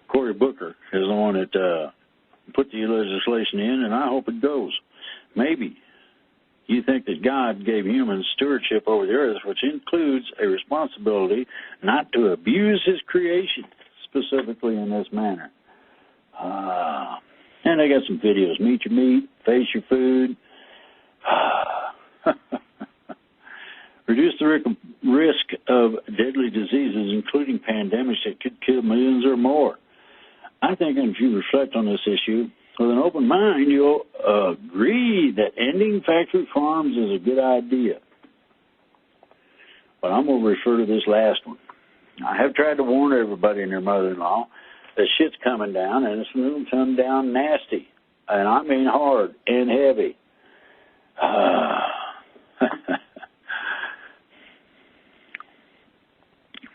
Cory Booker is the one that put the legislation in, and I hope it goes. Maybe you think that God gave humans stewardship over the earth, which includes a responsibility not to abuse his creation, specifically in this manner. And I got some videos. Meet your meat, face your food. Reduce the risk of deadly diseases, including pandemics that could kill millions or more. I think if you reflect on this issue with an open mind, you'll agree that ending factory farms is a good idea. But I'm going to refer to this last one. I have tried to warn everybody and their mother-in-law that shit's coming down, and it's going to come down nasty. And I mean hard and heavy.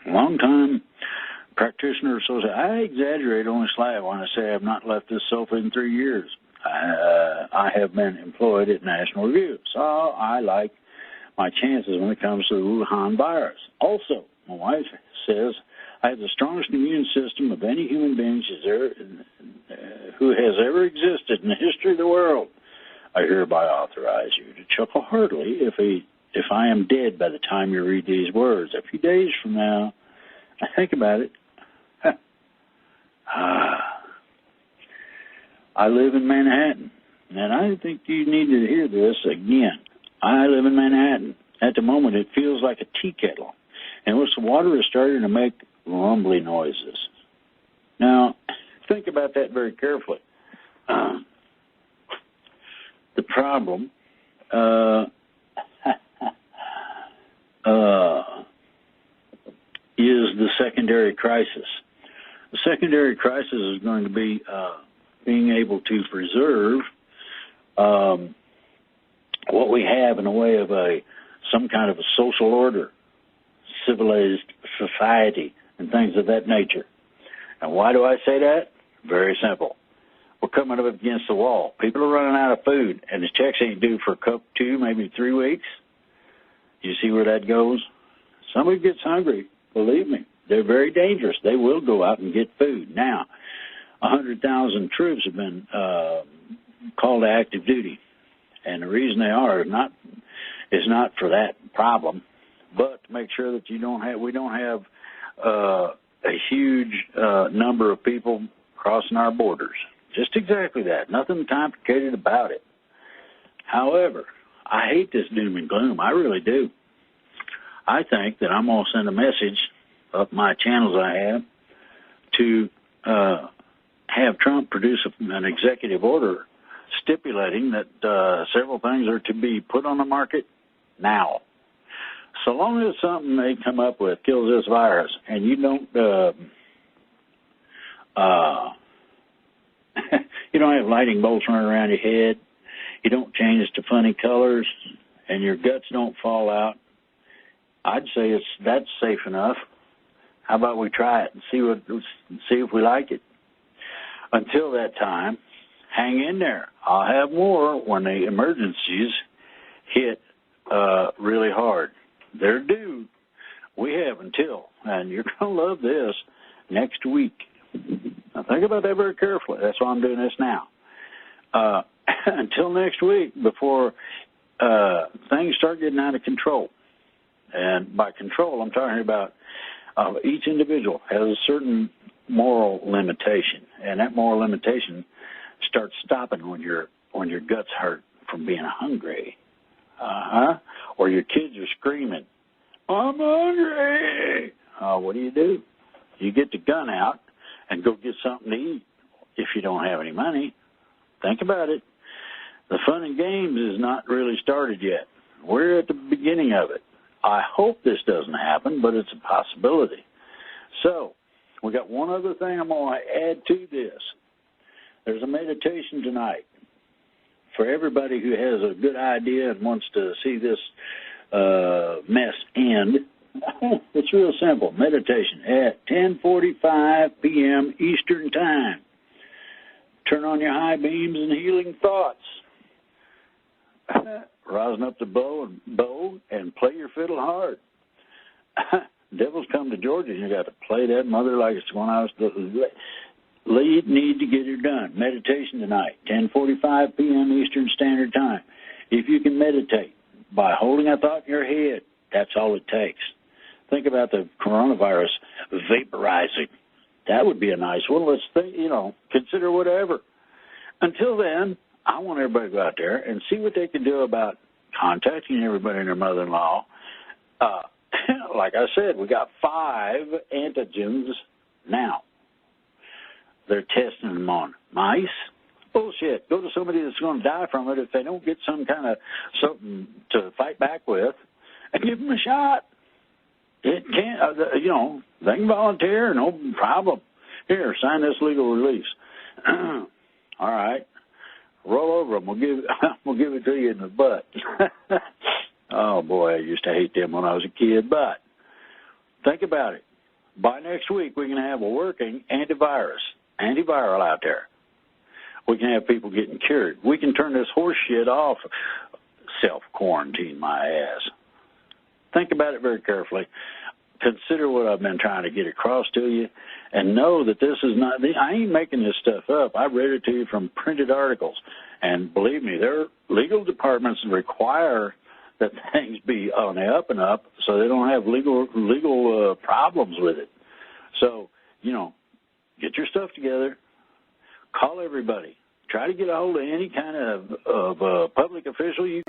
Long-time practitioner associate. I exaggerate only slightly when I say I've not left this sofa in 3 years. I have been employed at National Review, so I like my chances when it comes to the Wuhan virus. Also, my wife says I have the strongest immune system of any human being who has ever existed in the history of the world. I hereby authorize you to chuckle heartily if I am dead by the time you read these words. A few days from now, think about it. I live in Manhattan, and I think you need to hear this again. I live in Manhattan. At the moment, it feels like a tea kettle, in which the water is starting to make rumbly noises. Now, think about that very carefully. the problem is the secondary crisis. The secondary crisis is going to be being able to preserve what we have in a way of some kind of a social order, civilized society, and things of that nature. And why do I say that? Very simple. We're coming up against the wall. People are running out of food, and the checks ain't due for a couple, 2, maybe 3 weeks. You see where that goes? Somebody gets hungry, believe me. They're very dangerous. They will go out and get food. Now, 100,000 troops have been called to active duty, and the reason they are is not for that problem, but to make sure that we don't have a huge number of people crossing our borders. Just exactly that. Nothing complicated about it. However, I hate this doom and gloom. I really do. I think that I'm going to send a message up my channels I have to have Trump produce an executive order stipulating that several things are to be put on the market now. So long as something they come up with kills this virus and you don't you don't have lightning bolts running around your head, you don't change to funny colors, and your guts don't fall out, I'd say that's safe enough. How about we try it and see if we like it? Until that time, hang in there. I'll have more when the emergencies hit really hard. They're due. We have until, and you're going to love this, next week. Now think about that very carefully. That's why I'm doing this now. Until next week, before things start getting out of control. And by control, I'm talking about each individual has a certain moral limitation, and that moral limitation starts stopping when your guts hurt from being hungry, or your kids are screaming, "I'm hungry!" What do? You get the gun out and go get something to eat. If you don't have any money, think about it. The fun and games is not really started yet. We're at the beginning of it. I hope this doesn't happen, but it's a possibility. So, we got one other thing I'm going to add to this. There's a meditation tonight for everybody who has a good idea and wants to see this mess end. It's real simple. Meditation at 10:45 p.m. Eastern Time. Turn on your high beams and healing thoughts. Rosin up the bow and play your fiddle hard. Devils come to Georgia, and you got to play that mother like it's when I was need to get it done. Meditation tonight, 10:45 p.m. Eastern Standard Time. If you can meditate by holding a thought in your head, that's all it takes. Think about the coronavirus vaporizing. That would be a nice one. Let's think, consider whatever. Until then, I want everybody to go out there and see what they can do about contacting everybody and their mother-in-law. Like I said, we got 5 antigens now. They're testing them on mice. Bullshit. Go to somebody that's going to die from it if they don't get some kind of something to fight back with and give them a shot. It can't, they can volunteer, no problem. Here, sign this legal release. All right. Roll over them. We'll give it to you in the butt. Oh, boy, I used to hate them when I was a kid. But think about it. By next week, we can have a working antiviral out there. We can have people getting cured. We can turn this horse shit off. Self-quarantine my ass. Think about it very carefully. Consider what I've been trying to get across to you, and know that this is not, I ain't making this stuff up. I read it to you from printed articles, and believe me, their legal departments require that things be on the up and up so they don't have legal problems with it. So, get your stuff together, call everybody, try to get a hold of any kind of public official you